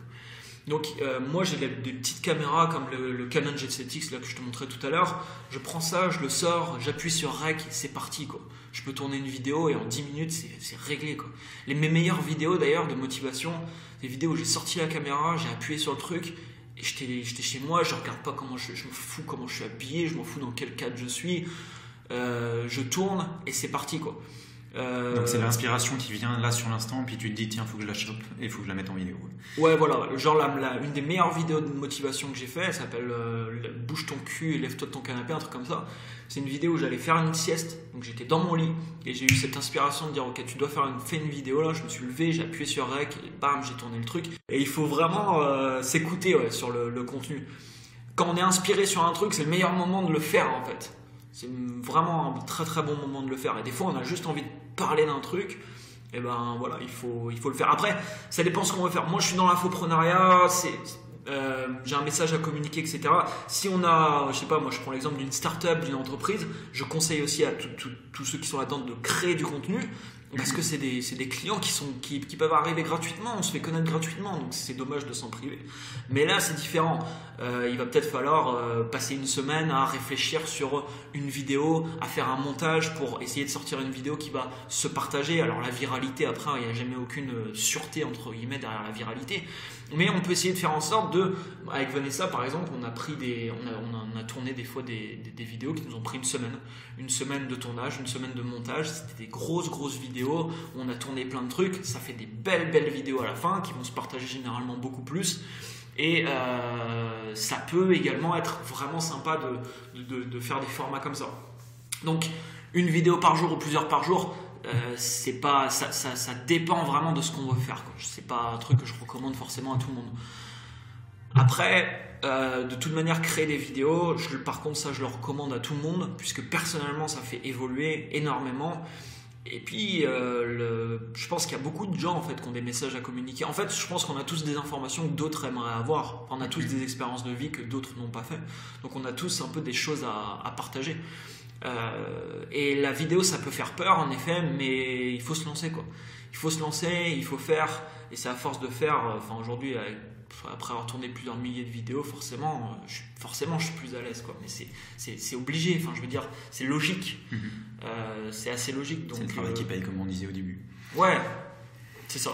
Donc moi j'ai des petites caméras comme le Canon G7X là, que je te montrais tout à l'heure. Je prends ça, je le sors, j'appuie sur Rec, c'est parti quoi. Je peux tourner une vidéo et en 10 minutes c'est réglé quoi. Mes meilleures vidéos d'ailleurs de motivation, des vidéos où j'ai sorti la caméra, j'ai appuyé sur le truc. Et j'étais chez moi, je regarde pas comment je me fous comment je suis habillé, je m'en fous dans quel cadre je suis. Je tourne et c'est parti quoi. Donc c'est l'inspiration qui vient là sur l'instant, puis tu te dis tiens, faut que je la chope et il faut que je la mette en vidéo. Ouais, voilà, genre une des meilleures vidéos de motivation que j'ai fait, elle s'appelle Bouge ton cul et lève-toi de ton canapé, un truc comme ça. C'est une vidéo où j'allais faire une sieste, donc j'étais dans mon lit et j'ai eu cette inspiration de dire ok, tu dois fais une vidéo là. Je me suis levé, j'ai appuyé sur Rec et bam, j'ai tourné le truc. Et il faut vraiment s'écouter sur le contenu. Quand on est inspiré sur un truc, c'est le meilleur moment de le faire en fait. C'est vraiment un très très bon moment de le faire. Et des fois, on a juste envie de parler d'un truc. Et ben voilà, il faut le faire. Après, ça dépend ce qu'on veut faire. Moi, je suis dans l'infoprenariat. J'ai un message à communiquer, etc. Si on a, je sais pas, moi je prends l'exemple d'une start-up, d'une entreprise, je conseille aussi à tous ceux qui sont là-dedans de créer du contenu. Parce que c'est des clients qui peuvent arriver gratuitement, on se fait connaître gratuitement, donc c'est dommage de s'en priver. Mais là c'est différent, il va peut-être falloir passer une semaine à réfléchir sur une vidéo, à faire un montage pour essayer de sortir une vidéo qui va se partager. Alors la viralité, après il n'y a jamais aucune sûreté entre guillemets derrière la viralité, mais on peut essayer de faire en sorte avec Vanessa par exemple, on a tourné des fois des vidéos qui nous ont pris une semaine de tournage, une semaine de montage. C'était des grosses vidéos où on a tourné plein de trucs, ça fait des belles vidéos à la fin qui vont se partager généralement beaucoup plus. Et ça peut également être vraiment sympa de faire des formats comme ça. Donc une vidéo par jour ou plusieurs par jour, c'est pas, ça dépend vraiment de ce qu'on veut faire quoi. C'est pas un truc que je recommande forcément à tout le monde. Après, de toute manière, créer des vidéos, par contre ça je le recommande à tout le monde, puisque personnellement ça fait évoluer énormément. Et puis, je pense qu'il y a beaucoup de gens en fait qui ont des messages à communiquer. En fait, je pense qu'on a tous des informations que d'autres aimeraient avoir. On a tous des expériences de vie que d'autres n'ont pas fait. Donc, on a tous un peu des choses à partager. Et la vidéo, ça peut faire peur en effet, mais il faut se lancer quoi. Il faut se lancer, il faut faire. Et c'est à force de faire. Aujourd'hui, après avoir tourné plusieurs milliers de vidéos, forcément, je suis plus à l'aise quoi. Mais c'est obligé. Enfin, je veux dire, c'est logique. C'est assez logique. Donc, c'est le travail qui paye, comme on disait au début. Ouais, c'est ça.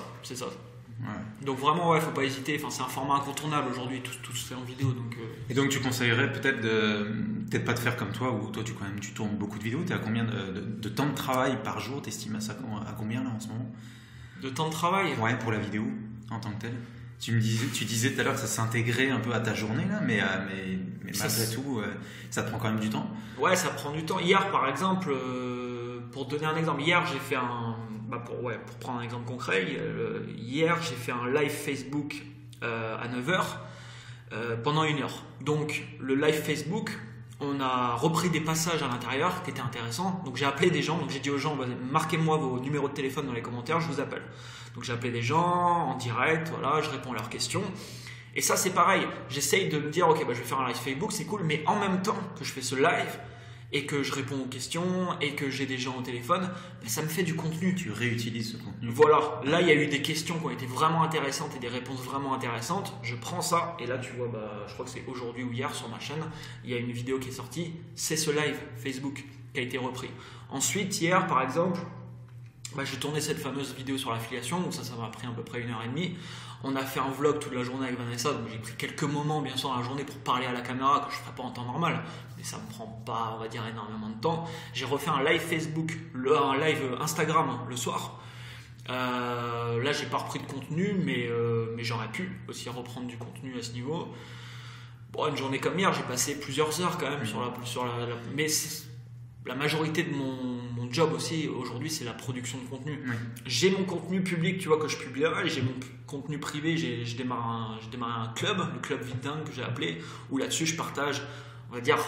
Ouais. Donc vraiment, faut pas hésiter. Enfin, c'est un format incontournable aujourd'hui. Tout se fait en vidéo. Donc. Et donc, tu conseillerais peut-être pas de faire comme toi, où toi, tu tournes beaucoup de vidéos. Tu es à combien de temps de travail par jour? T'estimes ça à combien là en ce moment? De temps de travail? Ouais, pour la vidéo en tant que telle. Tu disais tout à l'heure que ça s'intégrait un peu à ta journée là, mais malgré tout, ça te prend quand même du temps. Ouais, ça prend du temps. Hier, par exemple, pour donner un exemple, hier j'ai fait pour prendre un exemple concret, hier j'ai fait un live Facebook à 9h pendant 1 heure. Donc le live Facebook, on a repris des passages à l'intérieur qui étaient intéressants. Donc j'ai appelé des gens, donc j'ai dit aux gens, marquez-moi vos numéros de téléphone dans les commentaires, je vous appelle. Donc j'ai appelé des gens en direct, voilà, je réponds à leurs questions. Et ça c'est pareil, j'essaye de me dire ok, je vais faire un live Facebook, c'est cool, mais en même temps que je fais ce live et que je réponds aux questions et que j'ai des gens au téléphone, ça me fait du contenu. Tu réutilises ce contenu. Voilà, là il y a eu des questions qui ont été vraiment intéressantes et des réponses vraiment intéressantes. Je prends ça et là tu vois, je crois que c'est aujourd'hui ou hier sur ma chaîne, il y a une vidéo qui est sortie, c'est ce live Facebook qui a été repris. Ensuite hier par exemple, j'ai tourné cette fameuse vidéo sur l'affiliation, donc ça m'a pris à peu près 1h30. On a fait un vlog toute la journée avec Vanessa, donc j'ai pris quelques moments bien sûr dans la journée pour parler à la caméra que je ne ferai pas en temps normal, mais ça me prend pas, on va dire, énormément de temps. J'ai refait un live Facebook, un live Instagram le soir. Là j'ai pas repris de contenu, mais j'aurais pu aussi reprendre du contenu à ce niveau. Bon, une journée comme hier, j'ai passé plusieurs heures quand même mais la majorité de mon job aussi aujourd'hui, c'est la production de contenu. J'ai mon contenu public, tu vois, que je publie là, et j'ai mon contenu privé. J'ai démarré un club, le club Vidingue que j'ai appelé, où là-dessus je partage, on va dire,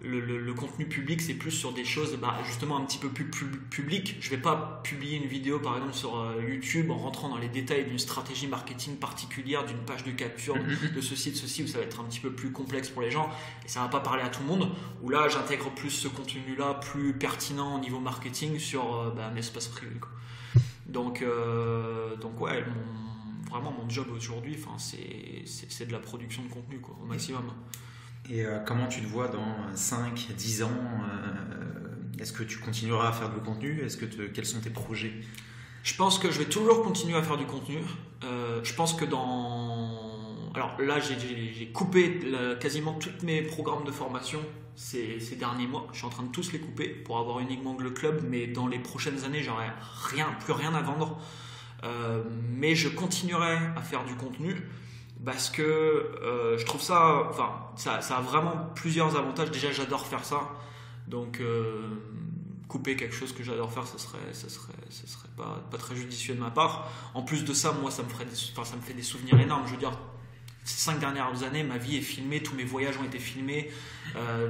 le contenu public, c'est plus sur des choses justement un petit peu plus publiques. Je ne vais pas publier une vidéo par exemple sur YouTube en rentrant dans les détails d'une stratégie marketing particulière, d'une page de capture, de ceci, de ceci, où ça va être un petit peu plus complexe pour les gens et ça ne va pas parler à tout le monde. Où là, j'intègre plus ce contenu-là, plus pertinent au niveau marketing sur mes espaces privés, quoi. Donc ouais, vraiment mon job aujourd'hui, c'est de la production de contenu, quoi, au maximum. Et comment tu te vois dans 5, 10 ans Est-ce que tu continueras à faire du contenu? Quels sont tes projets? Je pense que je vais toujours continuer à faire du contenu. Je pense que alors là, j'ai coupé quasiment tous mes programmes de formation ces derniers mois. Je suis en train de tous les couper pour avoir uniquement le club, mais dans les prochaines années, j'aurai plus rien à vendre. Mais je continuerai à faire du contenu. Parce que je trouve ça a vraiment plusieurs avantages. Déjà, j'adore faire ça. Donc, couper quelque chose que j'adore faire, ce serait pas très judicieux de ma part. En plus de ça, moi, ça me fait des souvenirs énormes. Je veux dire, ces 5 dernières années, ma vie est filmée, tous mes voyages ont été filmés.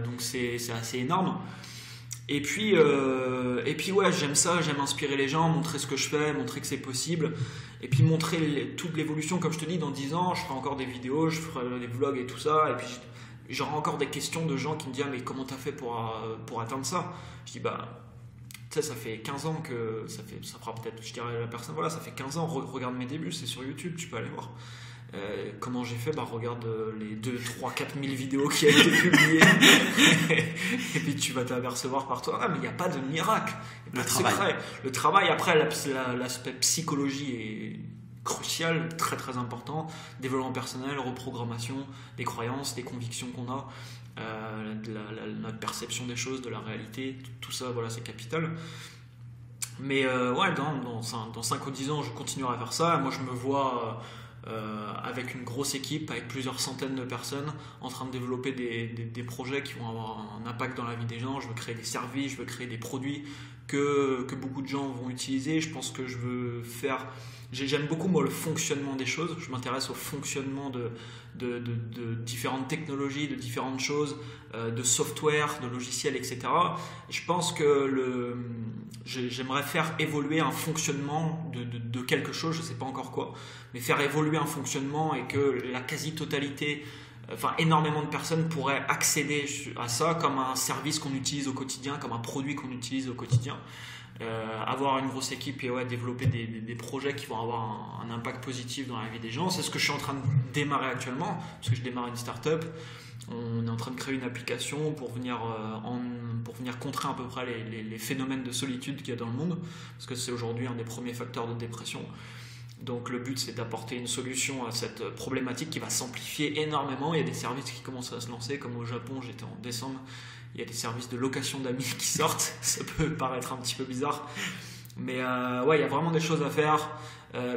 Donc, c'est assez énorme. Et puis ouais, j'aime ça, j'aime inspirer les gens, montrer ce que je fais, montrer que c'est possible, et puis montrer toute l'évolution. Comme je te dis, dans 10 ans, je ferai encore des vidéos, je ferai des vlogs et tout ça, et puis j'aurai encore des questions de gens qui me disent mais comment t'as fait pour atteindre ça? Je dis tu sais, ça fait 15 ans que ça fera peut-être, je dirais à la personne, voilà, ça fait 15 ans, regarde mes débuts, c'est sur YouTube, tu peux aller voir. Comment j'ai fait? Regarde les 2, 3, 4 000 vidéos qui ont été publiées et puis tu vas t'apercevoir par toi, mais il n'y a pas de miracle, le travail. Après, l'aspect psychologie est crucial, très très important. Développement personnel, reprogrammation des croyances, des convictions qu'on a, notre perception des choses, de la réalité, tout ça, voilà, c'est capital. Mais ouais, dans 5 ou 10 ans, je continuerai à faire ça. Moi, je me vois avec une grosse équipe, avec plusieurs centaines de personnes, en train de développer des projets qui vont avoir un impact dans la vie des gens. Je veux créer des services, je veux créer des produits que beaucoup de gens vont utiliser. Je pense que je veux faire... J'aime beaucoup, moi, le fonctionnement des choses. Je m'intéresse au fonctionnement de différentes technologies, de différentes choses, de software, de logiciels, etc. Et je pense que j'aimerais faire évoluer un fonctionnement de quelque chose, je ne sais pas encore quoi, mais faire évoluer un fonctionnement et que la quasi-totalité, énormément de personnes pourraient accéder à ça comme un service qu'on utilise au quotidien, comme un produit qu'on utilise au quotidien. Avoir une grosse équipe et ouais, développer des projets qui vont avoir un impact positif dans la vie des gens. C'est ce que je suis en train de démarrer actuellement, parce que je démarre une start-up. On est en train de créer une application pour venir contrer à peu près les phénomènes de solitude qu'il y a dans le monde, parce que c'est aujourd'hui un des premiers facteurs de dépression. Donc le but, c'est d'apporter une solution à cette problématique qui va s'amplifier énormément. Il y a des services qui commencent à se lancer, comme au Japon, j'étais en décembre. Il y a des services de location d'amis qui sortent. Ça peut paraître un petit peu bizarre. Mais ouais, il y a vraiment des choses à faire.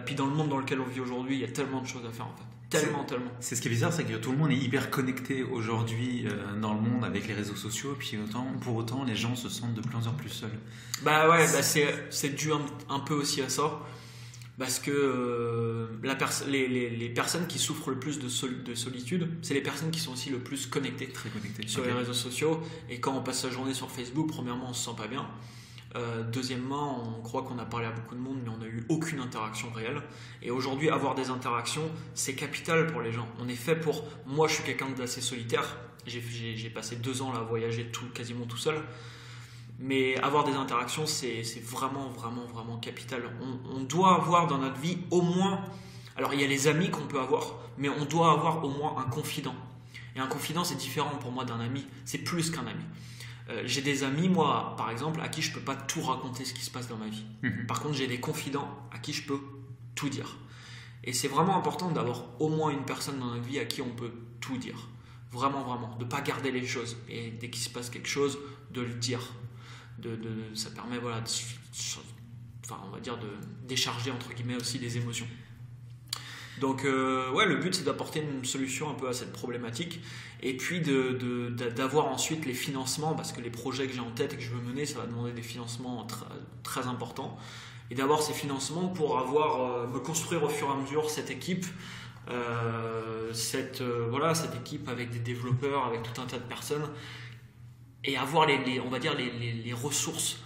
Puis dans le monde dans lequel on vit aujourd'hui, il y a tellement de choses à faire en fait. Tellement. C'est ce qui est bizarre, c'est que tout le monde est hyper connecté aujourd'hui dans le monde avec les réseaux sociaux. Et puis pour autant, les gens se sentent de plus en plus seuls. C'est dû un peu aussi à ça. Parce que les personnes qui souffrent le plus de solitude, c'est les personnes qui sont aussi le plus connectées, très connectées sur les réseaux sociaux. Et quand on passe sa journée sur Facebook, premièrement, on se sent pas bien. Deuxièmement, on croit qu'on a parlé à beaucoup de monde, mais on n'a eu aucune interaction réelle. Et aujourd'hui, avoir des interactions, c'est capital pour les gens. On est fait pour... Moi, je suis quelqu'un d'assez solitaire. J'ai passé 2 ans là, à voyager quasiment tout seul. Mais avoir des interactions, c'est vraiment capital. On doit avoir dans notre vie au moins... Alors, il y a les amis qu'on peut avoir, mais on doit avoir au moins un confident. Et un confident, c'est différent pour moi d'un ami. C'est plus qu'un ami. J'ai des amis, moi, par exemple, à qui je ne peux pas tout raconter ce qui se passe dans ma vie. Par contre, j'ai des confidents à qui je peux tout dire. Et c'est vraiment important d'avoir au moins une personne dans notre vie à qui on peut tout dire. Vraiment. De ne pas garder les choses. Et dès qu'il se passe quelque chose, de le dire. Ça permet on va dire de décharger entre guillemets aussi des émotions. Donc ouais, le but c'est d'apporter une solution un peu à cette problématique et puis d'avoir ensuite les financements, parce que les projets que j'ai en tête et que je veux mener, ça va demander des financements très importants, et d'avoir ces financements pour me construire au fur et à mesure cette équipe, cette équipe avec des développeurs, avec tout un tas de personnes, et avoir on va dire les ressources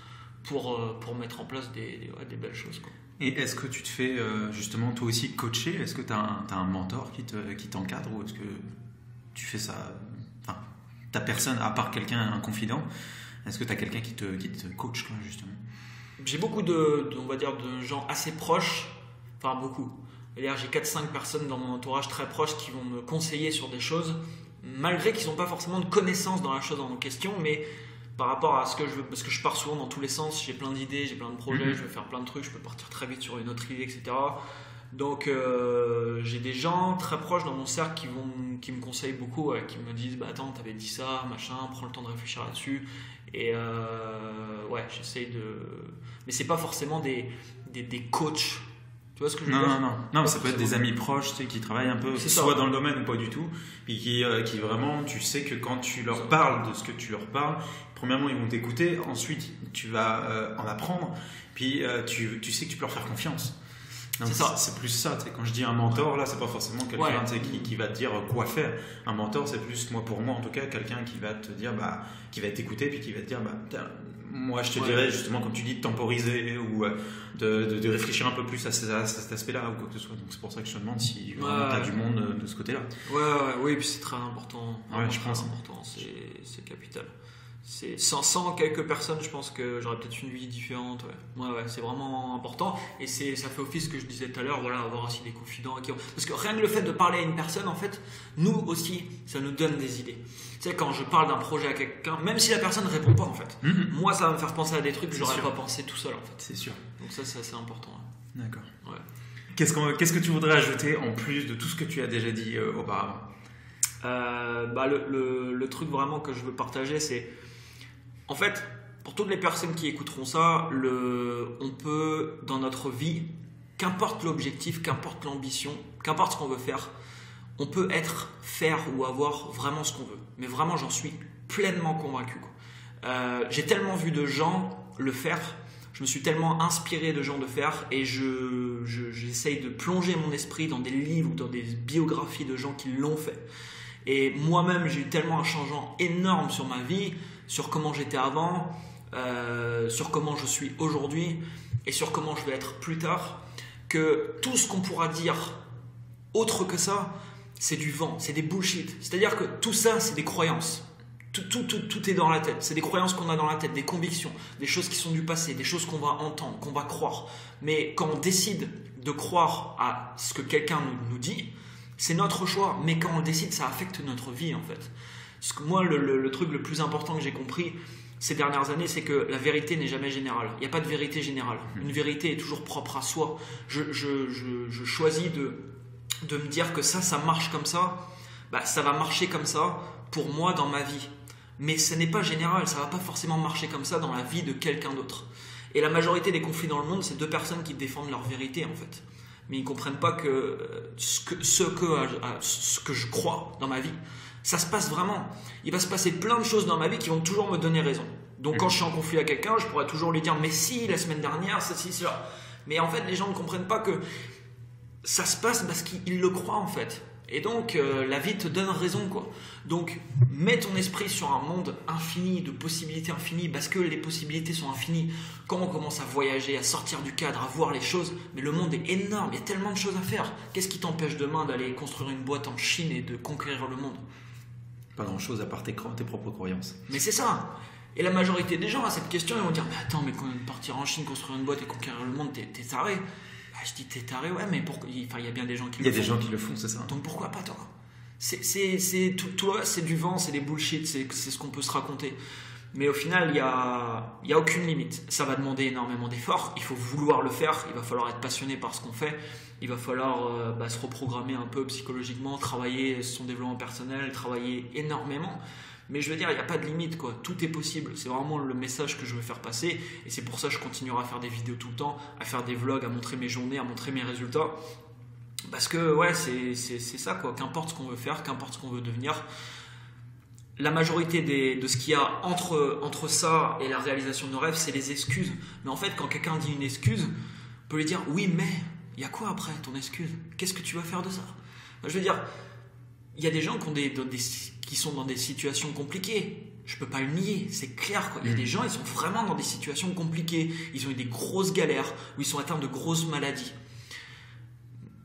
pour mettre en place des belles choses, quoi. Et est-ce que tu te fais justement toi aussi coacher? Est-ce que tu as un mentor qui t'encadre, ou est-ce que tu fais ça, enfin, t'as personne à part quelqu'un, un confident? Est-ce que tu as quelqu'un qui te coach, quoi, justement? J'ai beaucoup on va dire, de gens assez proches, enfin beaucoup. C'est-à-dire, j'ai 4-5 personnes dans mon entourage très proche qui vont me conseiller sur des choses, malgré qu'ils n'ont pas forcément de connaissances dans la chose en question, mais par rapport à ce que je veux, parce que je pars souvent dans tous les sens, j'ai plein d'idées, j'ai plein de projets, je veux faire plein de trucs, je peux partir très vite sur une autre idée, etc. Donc j'ai des gens très proches dans mon cercle qui me conseillent beaucoup, qui me disent bah attends, t'avais dit ça, machin, prends le temps de réfléchir là-dessus. Et ouais, j'essaye de. Mais c'est pas forcément des coachs. Tu vois ce que je veux dire? Non, ça peut être des amis proches, tu sais, qui travaillent un peu, soit dans le domaine ou pas du tout, puis qui vraiment, tu sais que quand tu leur parles de ce que tu leur parles, premièrement ils vont t'écouter, ensuite tu vas en apprendre, puis tu sais que tu peux leur faire confiance. Donc, c'est plus ça, tu sais, quand je dis un mentor, là c'est pas forcément quelqu'un qui va te dire quoi faire. Un mentor, c'est plus, pour moi en tout cas, quelqu'un qui va te dire, qui va t'écouter, puis qui va te dire moi je te dirais justement, comme tu dis, de temporiser ou de réfléchir un peu plus à cet aspect-là ou quoi que ce soit. Donc c'est pour ça que je te demande si tu as du monde de ce côté-là. Oui, et puis c'est très important. Je pense. Important, c'est capital. Sans quelques personnes, je pense que j'aurais peut-être une vie différente. Ouais, c'est vraiment important. Et ça fait office ce que je disais tout à l'heure, avoir aussi des confidents. Parce que rien que le fait de parler à une personne, en fait, nous aussi, ça nous donne des idées. Tu sais, quand je parle d'un projet à quelqu'un, même si la personne ne répond pas, en fait, moi, ça va me faire penser à des trucs que je n'aurais pas pensé tout seul, en fait. C'est sûr. Donc ça, c'est assez important. Ouais. D'accord. Ouais. Qu'est-ce que tu voudrais ajouter en plus de tout ce que tu as déjà dit auparavant? Le truc vraiment que je veux partager, c'est... En fait, pour toutes les personnes qui écouteront ça, on peut, dans notre vie, qu'importe l'objectif, qu'importe l'ambition, qu'importe ce qu'on veut faire, on peut faire ou avoir vraiment ce qu'on veut. Mais vraiment, j'en suis pleinement convaincu, quoi. J'ai tellement vu de gens le faire, je me suis tellement inspiré de gens de faire, et j'essaye de plonger mon esprit dans des livres ou dans des biographies de gens qui l'ont fait. Et moi-même, j'ai eu tellement un changement énorme sur ma vie, sur comment j'étais avant, sur comment je suis aujourd'hui et sur comment je vais être plus tard, que tout ce qu'on pourra dire autre que ça, c'est du vent, c'est des bullshit. C'est-à-dire que tout ça, c'est des croyances. Tout est dans la tête. C'est des croyances qu'on a dans la tête, des convictions, des choses qui sont du passé, des choses qu'on va entendre, qu'on va croire. Mais quand on décide de croire à ce que quelqu'un nous dit, c'est notre choix. Mais quand on le décide, ça affecte notre vie, en fait. Parce que moi, le truc le plus important que j'ai compris ces dernières années, c'est que la vérité n'est jamais générale. Il n'y a pas de vérité générale. Une vérité est toujours propre à soi. Je choisis de me dire que ça marche comme ça. Ça va marcher comme ça pour moi dans ma vie. Mais ce n'est pas général. Ça ne va pas forcément marcher comme ça dans la vie de quelqu'un d'autre. Et la majorité des conflits dans le monde, c'est deux personnes qui défendent leur vérité, en fait. Mais ils ne comprennent pas que ce que je crois dans ma vie, ça se passe vraiment. Il va se passer plein de choses dans ma vie qui vont toujours me donner raison. Donc quand je suis en conflit avec quelqu'un, je pourrais toujours lui dire mais si, la semaine dernière, ça, si, cela. Mais en fait, les gens ne comprennent pas que ça se passe parce qu'ils le croient, en fait. Et donc, la vie te donne raison, quoi. Donc, mets ton esprit sur un monde infini, de possibilités infinies, parce que les possibilités sont infinies. Quand on commence à voyager, à sortir du cadre, à voir les choses, mais le monde est énorme, il y a tellement de choses à faire. Qu'est-ce qui t'empêche demain d'aller construire une boîte en Chine et de conquérir le monde? Pas grand-chose à part tes propres croyances. Mais c'est ça. Et la majorité des gens à cette question, ils vont dire mais attends, mais quand partir en Chine, construire une boîte et conquérir le monde, t'es taré. Je dis t'es taré, ouais, mais pourquoi? Il y a bien des gens qui le font. Il y a des gens qui le font, c'est ça. Donc pourquoi pas toi? Toi, c'est du vent, c'est des bullshit, c'est ce qu'on peut se raconter. Mais au final, il y a aucune limite. Ça va demander énormément d'efforts. Il faut vouloir le faire. Il va falloir être passionné par ce qu'on fait. Il va falloir se reprogrammer un peu psychologiquement, travailler son développement personnel, travailler énormément. Mais je veux dire, il n'y a pas de limite, quoi. Tout est possible. C'est vraiment le message que je veux faire passer. Et c'est pour ça que je continuerai à faire des vidéos tout le temps, à faire des vlogs, à montrer mes journées, à montrer mes résultats. Parce que ouais, c'est ça quoi, qu'importe ce qu'on veut faire, qu'importe ce qu'on veut devenir, la majorité de ce qu'il y a entre ça et la réalisation de nos rêves, c'est les excuses. Mais en fait, quand quelqu'un dit une excuse, on peut lui dire oui, mais il y a quoi après ton excuse? Qu'est-ce que tu vas faire de ça? Je veux dire, il y a des gens qui sont dans des situations compliquées. Je peux pas le nier, c'est clair quoi. Il y a des gens, ils sont vraiment dans des situations compliquées. Ils ont eu des grosses galères, ou ils sont atteints de grosses maladies.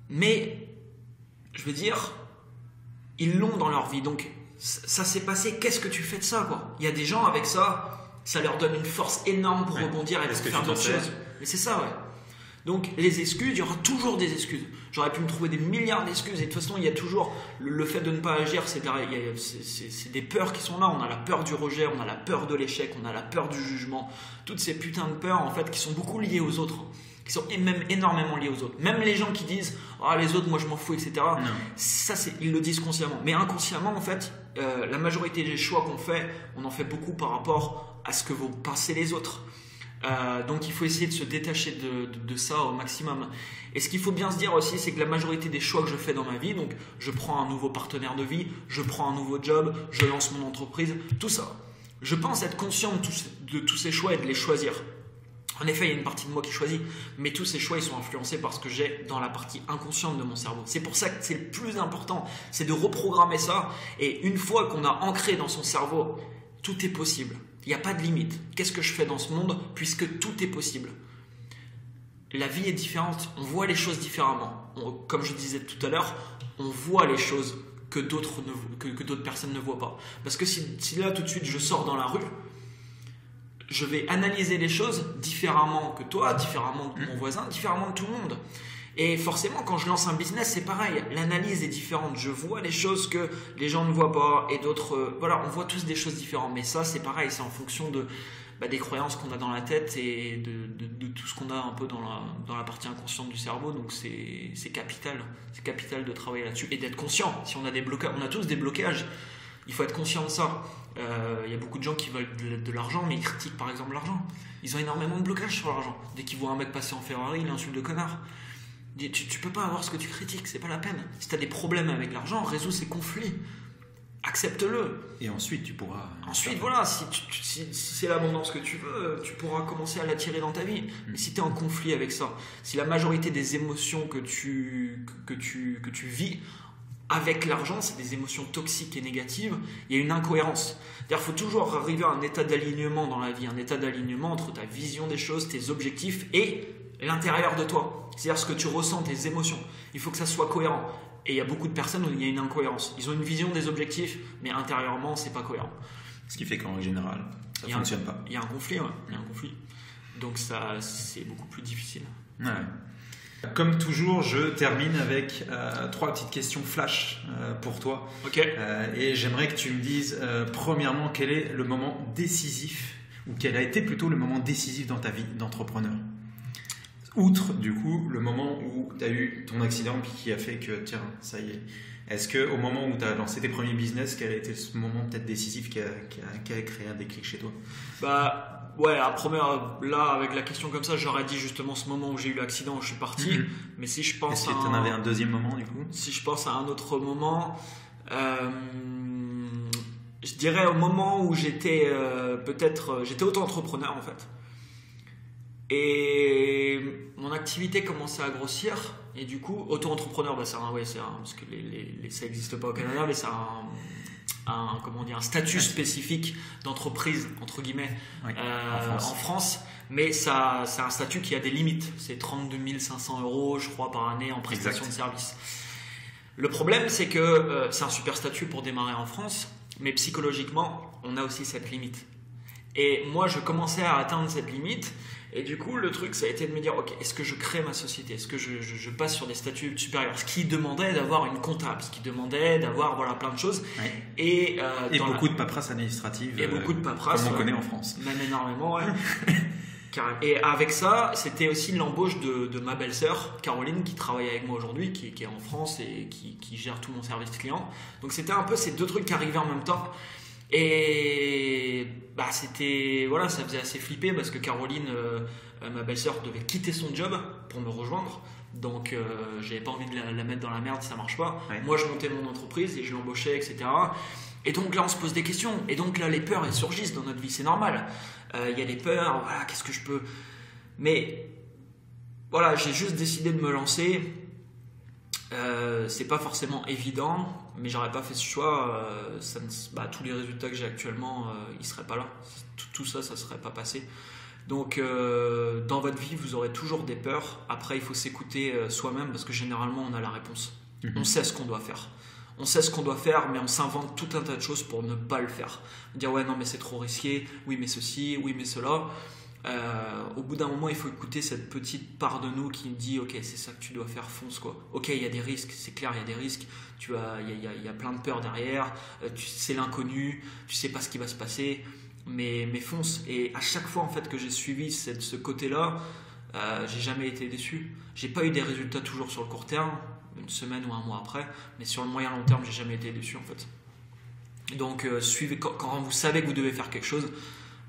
Mais, je veux dire, ils l'ont dans leur vie. Donc, ça s'est passé, qu'est-ce que tu fais de ça quoi? Il y a des gens avec ça, ça leur donne une force énorme pour rebondir et pour faire d'autres choses. Mais c'est ça, ouais. Donc les excuses, il y aura toujours des excuses. J'aurais pu me trouver des milliards d'excuses et de toute façon il y a toujours le fait de ne pas agir, c'est des peurs qui sont là. On a la peur du rejet, on a la peur de l'échec, on a la peur du jugement. Toutes ces putains de peurs en fait qui sont beaucoup liées aux autres, qui sont même énormément liées aux autres. Même les gens qui disent ah les autres moi je m'en fous etc. Non. Ça ils le disent consciemment, mais inconsciemment en fait la majorité des choix qu'on fait, on en fait beaucoup par rapport à ce que vont penser les autres. Donc il faut essayer de se détacher de ça au maximum. Et ce qu'il faut bien se dire aussi, c'est que la majorité des choix que je fais dans ma vie, donc je prends un nouveau partenaire de vie, je prends un nouveau job, je lance mon entreprise, tout ça, je pense être conscient de tous ces choix et de les choisir. En effet, il y a une partie de moi qui choisit, mais tous ces choix ils sont influencés par ce que j'ai dans la partie inconsciente de mon cerveau. C'est pour ça que c'est le plus important, c'est de reprogrammer ça. Et une fois qu'on a ancré dans son cerveau, tout est possible. Il n'y a pas de limite. Qu'est-ce que je fais dans ce monde puisque tout est possible? La vie est différente. On voit les choses différemment. Comme je disais tout à l'heure, on voit les choses que d'autres personnes ne voient pas. Parce que si là tout de suite je sors dans la rue, je vais analyser les choses différemment que toi, différemment de mon voisin, différemment de tout le monde. Et forcément, quand je lance un business, c'est pareil. L'analyse est différente. Je vois les choses que les gens ne voient pas et d'autres... voilà, on voit tous des choses différentes. Mais ça, c'est pareil. C'est en fonction des croyances qu'on a dans la tête et de tout ce qu'on a un peu dans la partie inconsciente du cerveau. Donc, c'est capital. C'est capital de travailler là-dessus et d'être conscient. Si on a des blocages, on a tous des blocages. Il faut être conscient de ça. Il y a beaucoup de gens qui veulent de l'argent, mais ils critiquent par exemple l'argent. Ils ont énormément de blocages sur l'argent. Dès qu'ils voient un mec passer en Ferrari, ils l'insultent de connard. Tu peux pas avoir ce que tu critiques, c'est pas la peine. Si tu as des problèmes avec l'argent, résous ces conflits. Accepte-le. Et ensuite, tu pourras... Ensuite, voilà, si c'est l'abondance que tu veux, tu pourras commencer à l'attirer dans ta vie. Mais si tu es en conflit avec ça, si la majorité des émotions que tu vis avec l'argent, c'est des émotions toxiques et négatives, il y a une incohérence. C'est-à-dire qu'il faut toujours arriver à un état d'alignement dans la vie, un état d'alignement entre ta vision des choses, tes objectifs et l'intérieur de toi. C'est-à-dire ce que tu ressens, tes émotions. Il faut que ça soit cohérent. Et il y a beaucoup de personnes où il y a une incohérence. Ils ont une vision des objectifs, mais intérieurement, c'est pas cohérent. Ce qui fait qu'en général, ça ne fonctionne pas. Il y a un conflit, ouais. Il y a un conflit. Donc ça, c'est beaucoup plus difficile. Ouais. Comme toujours, je termine avec 3 petites questions flash pour toi. Ok. Et j'aimerais que tu me dises, premièrement, quel est le moment décisif, ou quel a été plutôt le moment décisif dans ta vie d'entrepreneur? Outre, du coup, le moment où tu as eu ton accident qui a fait que, tiens, ça y est. Est-ce qu'au moment où tu as lancé tes premiers business, quel a été ce moment peut-être décisif qui a créé un déclic chez toi? Ouais, là, avec la question comme ça, j'aurais dit justement ce moment où j'ai eu l'accident, où je suis parti. Mm-hmm. Mais si je pense Est-ce que tu en avais un deuxième moment, du coup? Si je pense à un autre moment, je dirais au moment où j'étais j'étais auto-entrepreneur en fait. Et mon activité commençait à grossir. Et du coup, auto-entrepreneur, parce que ça n'existe pas au Canada, mais c'est un statut spécifique d'entreprise, entre guillemets, oui, en France. Mais c'est un statut qui a des limites. C'est 32 500 € je crois, par année en prestation de service. Le problème, c'est que c'est un super statut pour démarrer en France, mais psychologiquement, on a aussi cette limite. Et moi, je commençais à atteindre cette limite. Et du coup, le truc, ça a été de me dire, ok, est-ce que je crée ma société? Est-ce que je passe sur des statuts supérieurs? Ce qui demandait d'avoir une comptable, ce qui demandait d'avoir plein de choses. Ouais. Et beaucoup de paperasse administrative. Et beaucoup de paperasse. Comme on connaît en France. Même énormément, ouais. Et avec ça, c'était aussi l'embauche de ma belle-sœur, Caroline, qui travaille avec moi aujourd'hui, qui est en France et qui gère tout mon service client. Donc c'était un peu ces deux trucs qui arrivaient en même temps. Et ça faisait assez flipper parce que Caroline, ma belle-sœur, devait quitter son job pour me rejoindre. Donc j'avais pas envie de la mettre dans la merde si ça marche pas. Ouais. Moi je montais mon entreprise et je l'embauchais, etc. Et donc là on se pose des questions. Et donc là les peurs elles surgissent dans notre vie, c'est normal. Il y a des peurs, voilà, qu'est-ce que je peux. Mais voilà, j'ai juste décidé de me lancer. C'est pas forcément évident, mais j'aurais pas fait ce choix. Tous les résultats que j'ai actuellement, ils seraient pas là. Tout ça, ça serait pas passé. Donc, dans votre vie, vous aurez toujours des peurs. Après, il faut s'écouter soi-même parce que généralement, on a la réponse. On sait ce qu'on doit faire. On sait ce qu'on doit faire, mais on s'invente tout un tas de choses pour ne pas le faire. Dire ouais, non, mais c'est trop risqué. Oui, mais ceci. Oui, mais cela. Au bout d'un moment, il faut écouter cette petite part de nous qui dit ok, c'est ça que tu dois faire, fonce quoi. Ok, il y a des risques, c'est clair, il y a des risques. Il y a plein de peurs derrière. C'est l'inconnu. Tu sais pas ce qui va se passer. Mais fonce. Et à chaque fois en fait que j'ai suivi ce côté-là, j'ai jamais été déçu. J'ai pas eu des résultats toujours sur le court terme, une semaine ou un mois après, mais sur le moyen long terme, j'ai jamais été déçu en fait. Donc suivez quand vous savez que vous devez faire quelque chose,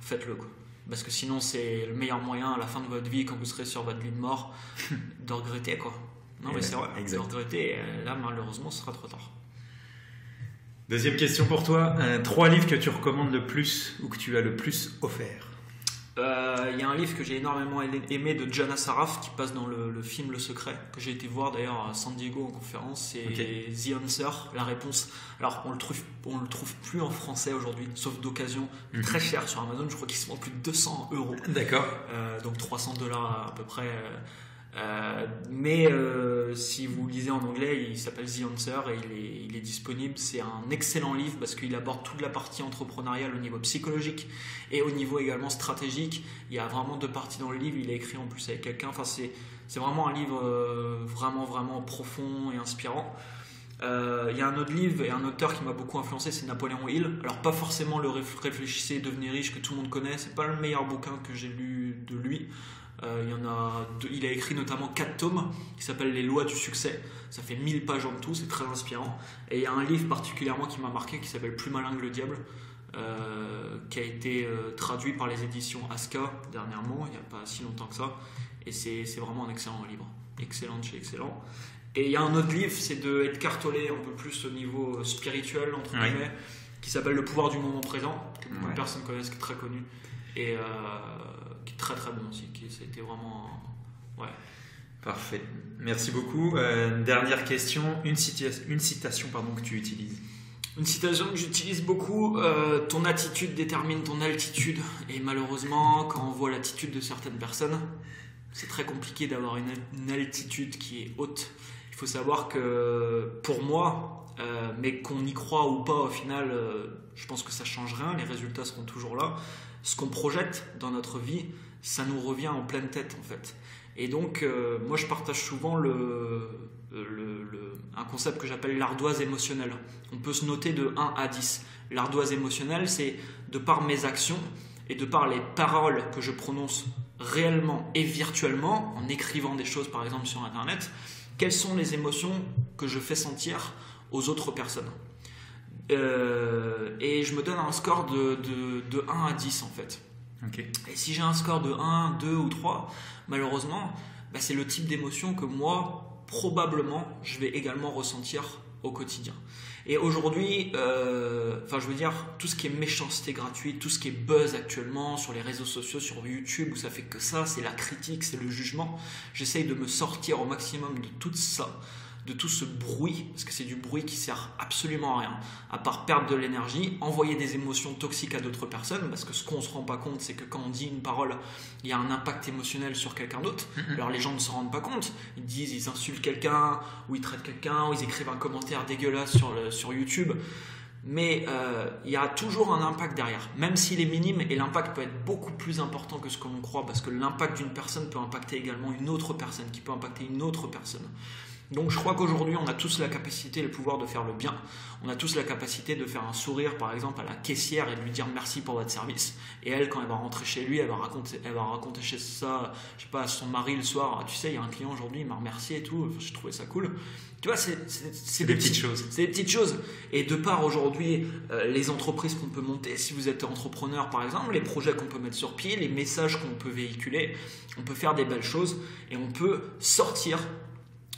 faites-le quoi. Parce que sinon c'est le meilleur moyen à la fin de votre vie, quand vous serez sur votre lit de mort, de regretter quoi. Non mais c'est vrai, de regretter. Là malheureusement, ce sera trop tard. Deuxième question pour toi. 3 livres que tu recommandes le plus ou que tu as le plus offert? Il y a un livre que j'ai énormément aimé de John Assaraf qui passe dans le film Le Secret, que j'ai été voir d'ailleurs à San Diego en conférence. C'est The Answer, la réponse. Alors on le trouve plus en français aujourd'hui, sauf d'occasion, très cher sur Amazon. Je crois qu'il se vend plus de 200 €. D'accord. Donc $300 à peu près. Mais si vous lisez en anglais, il s'appelle The Answer et il est disponible. C'est un excellent livre parce qu'il aborde toute la partie entrepreneuriale au niveau psychologique et au niveau également stratégique. Il y a vraiment 2 parties dans le livre. Il est écrit en plus avec quelqu'un. Enfin, c'est vraiment un livre vraiment profond et inspirant. Il y a un autre livre et un auteur qui m'a beaucoup influencé, c'est Napoléon Hill. Alors pas forcément le Réfléchissez et devenez riche que tout le monde connaît. C'est pas le meilleur bouquin que j'ai lu de lui. Il a écrit notamment 4 tomes qui s'appellent Les lois du succès. Ça fait 1000 pages en tout, c'est très inspirant. Et il y a un livre particulièrement qui m'a marqué qui s'appelle Plus malin que le diable, qui a été traduit par les éditions Aska dernièrement, il n'y a pas si longtemps que ça. Et c'est vraiment un excellent livre. Excellent de chez excellent. Et il y a un autre livre, c'est de Edgar Tolle, un peu plus au niveau spirituel, entre guillemets, qui s'appelle Le pouvoir du moment présent, que beaucoup de personnes connaissent, qui est très connu. Et qui est très très bon aussi, ça a été vraiment... Ouais. Parfait, merci beaucoup. Dernière question, une citation que tu utilises. Une citation que j'utilise beaucoup, ton attitude détermine ton altitude. Et malheureusement, quand on voit l'attitude de certaines personnes, c'est très compliqué d'avoir une altitude qui est haute. Il faut savoir que pour moi, mais qu'on y croit ou pas, au final, je pense que ça ne change rien, les résultats seront toujours là. Ce qu'on projette dans notre vie, ça nous revient en pleine tête en fait. Et donc, moi je partage souvent un concept que j'appelle l'ardoise émotionnelle. On peut se noter de 1 à 10. L'ardoise émotionnelle, c'est de par mes actions et de par les paroles que je prononce réellement et virtuellement, en écrivant des choses par exemple sur Internet, quelles sont les émotions que je fais sentir aux autres personnes. Et je me donne un score de 1 à 10 en fait. Okay. Et si j'ai un score de 1, 2 ou 3, malheureusement, c'est le type d'émotion que moi, probablement, je vais également ressentir au quotidien. Et aujourd'hui, je veux dire, tout ce qui est méchanceté gratuite, tout ce qui est buzz actuellement sur les réseaux sociaux, sur YouTube, où ça fait que ça, c'est la critique, c'est le jugement. J'essaye de me sortir au maximum de tout ça, de tout ce bruit, parce que c'est du bruit qui sert absolument à rien, à part perdre de l'énergie, envoyer des émotions toxiques à d'autres personnes, parce que ce qu'on ne se rend pas compte, c'est que quand on dit une parole, il y a un impact émotionnel sur quelqu'un d'autre. Alors les gens ne se rendent pas compte, ils insultent quelqu'un, ou ils traitent quelqu'un, ou ils écrivent un commentaire dégueulasse sur YouTube, mais il y a toujours un impact derrière, même s'il est minime, et l'impact peut être beaucoup plus important que ce que l'on croit, parce que l'impact d'une personne peut impacter également une autre personne, qui peut impacter une autre personne. Donc je crois qu'aujourd'hui on a tous la capacité et le pouvoir de faire le bien. On a tous la capacité de faire un sourire par exemple à la caissière et de lui dire merci pour votre service. Et elle, quand elle va rentrer chez lui, elle va raconter chez ça, je sais pas, à son mari le soir, tu sais, il y a un client aujourd'hui, il m'a remercié et tout, j'ai trouvé ça cool. Tu vois, c'est des petites choses. C'est des petites choses. Et de par aujourd'hui les entreprises qu'on peut monter, si vous êtes entrepreneur par exemple, les projets qu'on peut mettre sur pied, les messages qu'on peut véhiculer, on peut faire des belles choses et on peut sortir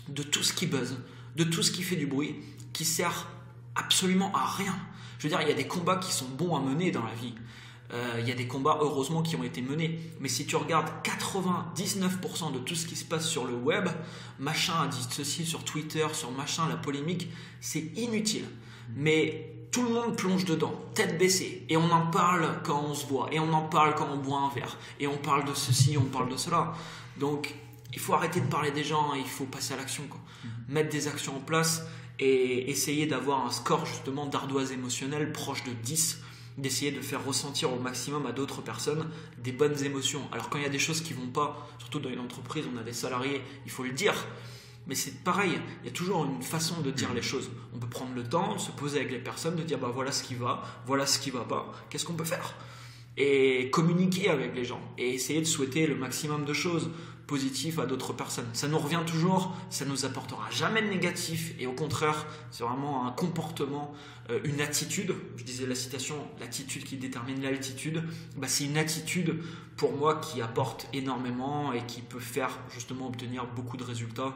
de tout ce qui buzz, de tout ce qui fait du bruit, qui sert absolument à rien. Je veux dire, il y a des combats qui sont bons à mener dans la vie. Il y a des combats, heureusement, qui ont été menés. Mais si tu regardes 99% de tout ce qui se passe sur le web, machin a dit ceci sur Twitter, sur machin, la polémique, c'est inutile. Mais tout le monde plonge dedans, tête baissée. Et on en parle quand on se voit. Et on en parle quand on boit un verre. Et on parle de ceci, on parle de cela. Donc, il faut arrêter de parler des gens, il faut passer à l'action, quoi. Mettre des actions en place et essayer d'avoir un score justement d'ardoise émotionnelle proche de 10, d'essayer de faire ressentir au maximum à d'autres personnes des bonnes émotions. Alors quand il y a des choses qui ne vont pas, surtout dans une entreprise, on a des salariés, il faut le dire. Mais c'est pareil, il y a toujours une façon de dire les choses. On peut prendre le temps de se poser avec les personnes, de dire bah, voilà ce qui va, voilà ce qui ne va pas, qu'est-ce qu'on peut faire ? Et communiquer avec les gens et essayer de souhaiter le maximum de choses positives à d'autres personnes. Ça nous revient toujours, ça ne nous apportera jamais de négatif et au contraire, c'est vraiment un comportement, une attitude. Je disais la citation, l'attitude qui détermine l'altitude. Bah, c'est une attitude pour moi qui apporte énormément et qui peut faire justement obtenir beaucoup de résultats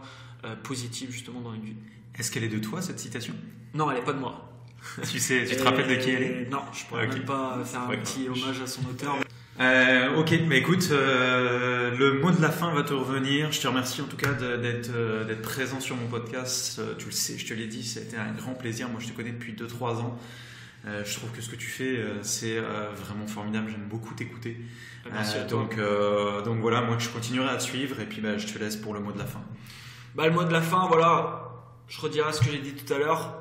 positifs justement dans une vie. Est-ce qu'elle est de toi cette citation ? Non, elle n'est pas de moi. Tu te rappelles de qui elle est ? Non, je ne pourrais même pas faire un petit hommage à son auteur. Ok, mais écoute, le mot de la fin va te revenir. Je te remercie en tout cas d'être présent sur mon podcast. Tu le sais, je te l'ai dit, ça a été un grand plaisir. Moi, je te connais depuis 2-3 ans. Je trouve que ce que tu fais, c'est vraiment formidable. J'aime beaucoup t'écouter. Merci à toi. Donc voilà, moi je continuerai à te suivre et puis je te laisse pour le mot de la fin. Le mot de la fin, voilà, je redirai ce que j'ai dit tout à l'heure.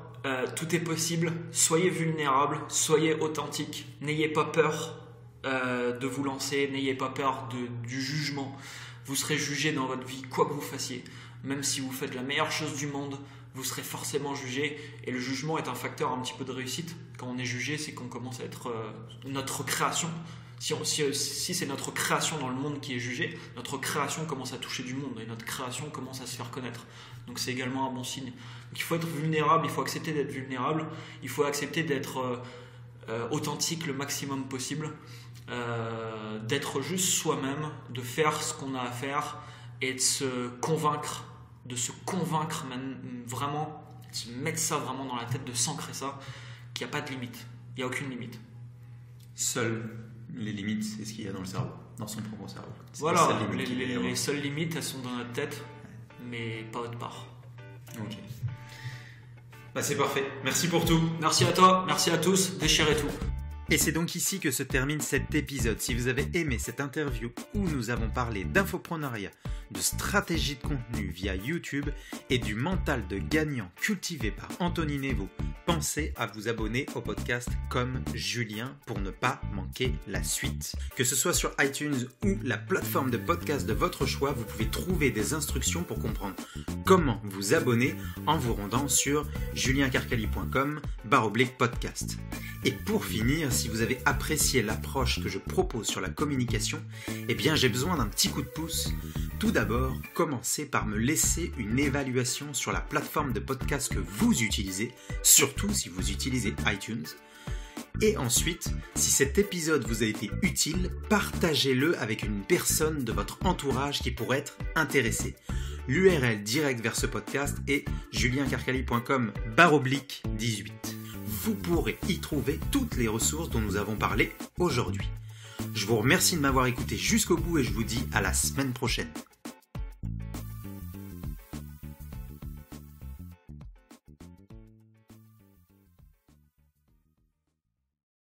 Tout est possible, soyez vulnérable, soyez authentique, n'ayez pas peur de vous lancer, n'ayez pas peur du jugement. Vous serez jugé dans votre vie, quoi que vous fassiez. Même si vous faites la meilleure chose du monde, vous serez forcément jugé. Et le jugement est un facteur un petit peu de réussite. Quand on est jugé, c'est qu'on commence à être notre création. Si c'est notre création dans le monde qui est jugée, notre création commence à toucher du monde et notre création commence à se faire connaître. Donc c'est également un bon signe. Donc il faut être vulnérable, il faut accepter d'être vulnérable, il faut accepter d'être authentique le maximum possible, d'être juste soi-même, de faire ce qu'on a à faire et de se convaincre vraiment, de se mettre ça vraiment dans la tête, de s'ancrer ça, qu'il n'y a pas de limite, il n'y a aucune limite. Seul. Les limites, c'est ce qu'il y a dans le cerveau, dans son propre cerveau. Voilà, les seules limites, elles sont dans notre tête, mais pas autre part. Ok. C'est parfait. Merci pour tout. Merci à toi, merci à tous, déchirez tout. Et c'est donc ici que se termine cet épisode. Si vous avez aimé cette interview où nous avons parlé d'infopreneuriat, de stratégie de contenu via YouTube et du mental de gagnant cultivé par Anthony Nevo, pensez à vous abonner au podcast comme Julien pour ne pas manquer la suite. Que ce soit sur iTunes ou la plateforme de podcast de votre choix, vous pouvez trouver des instructions pour comprendre comment vous abonner en vous rendant sur juliencarcali.com/podcast. Et pour finir, si vous avez apprécié l'approche que je propose sur la communication, j'ai besoin d'un petit coup de pouce. Tout d'abord, commencez par me laisser une évaluation sur la plateforme de podcast que vous utilisez, surtout si vous utilisez iTunes. Et ensuite, si cet épisode vous a été utile, partagez-le avec une personne de votre entourage qui pourrait être intéressée. L'URL directe vers ce podcast est juliencarcali.com/18. Vous pourrez y trouver toutes les ressources dont nous avons parlé aujourd'hui. Je vous remercie de m'avoir écouté jusqu'au bout et je vous dis à la semaine prochaine.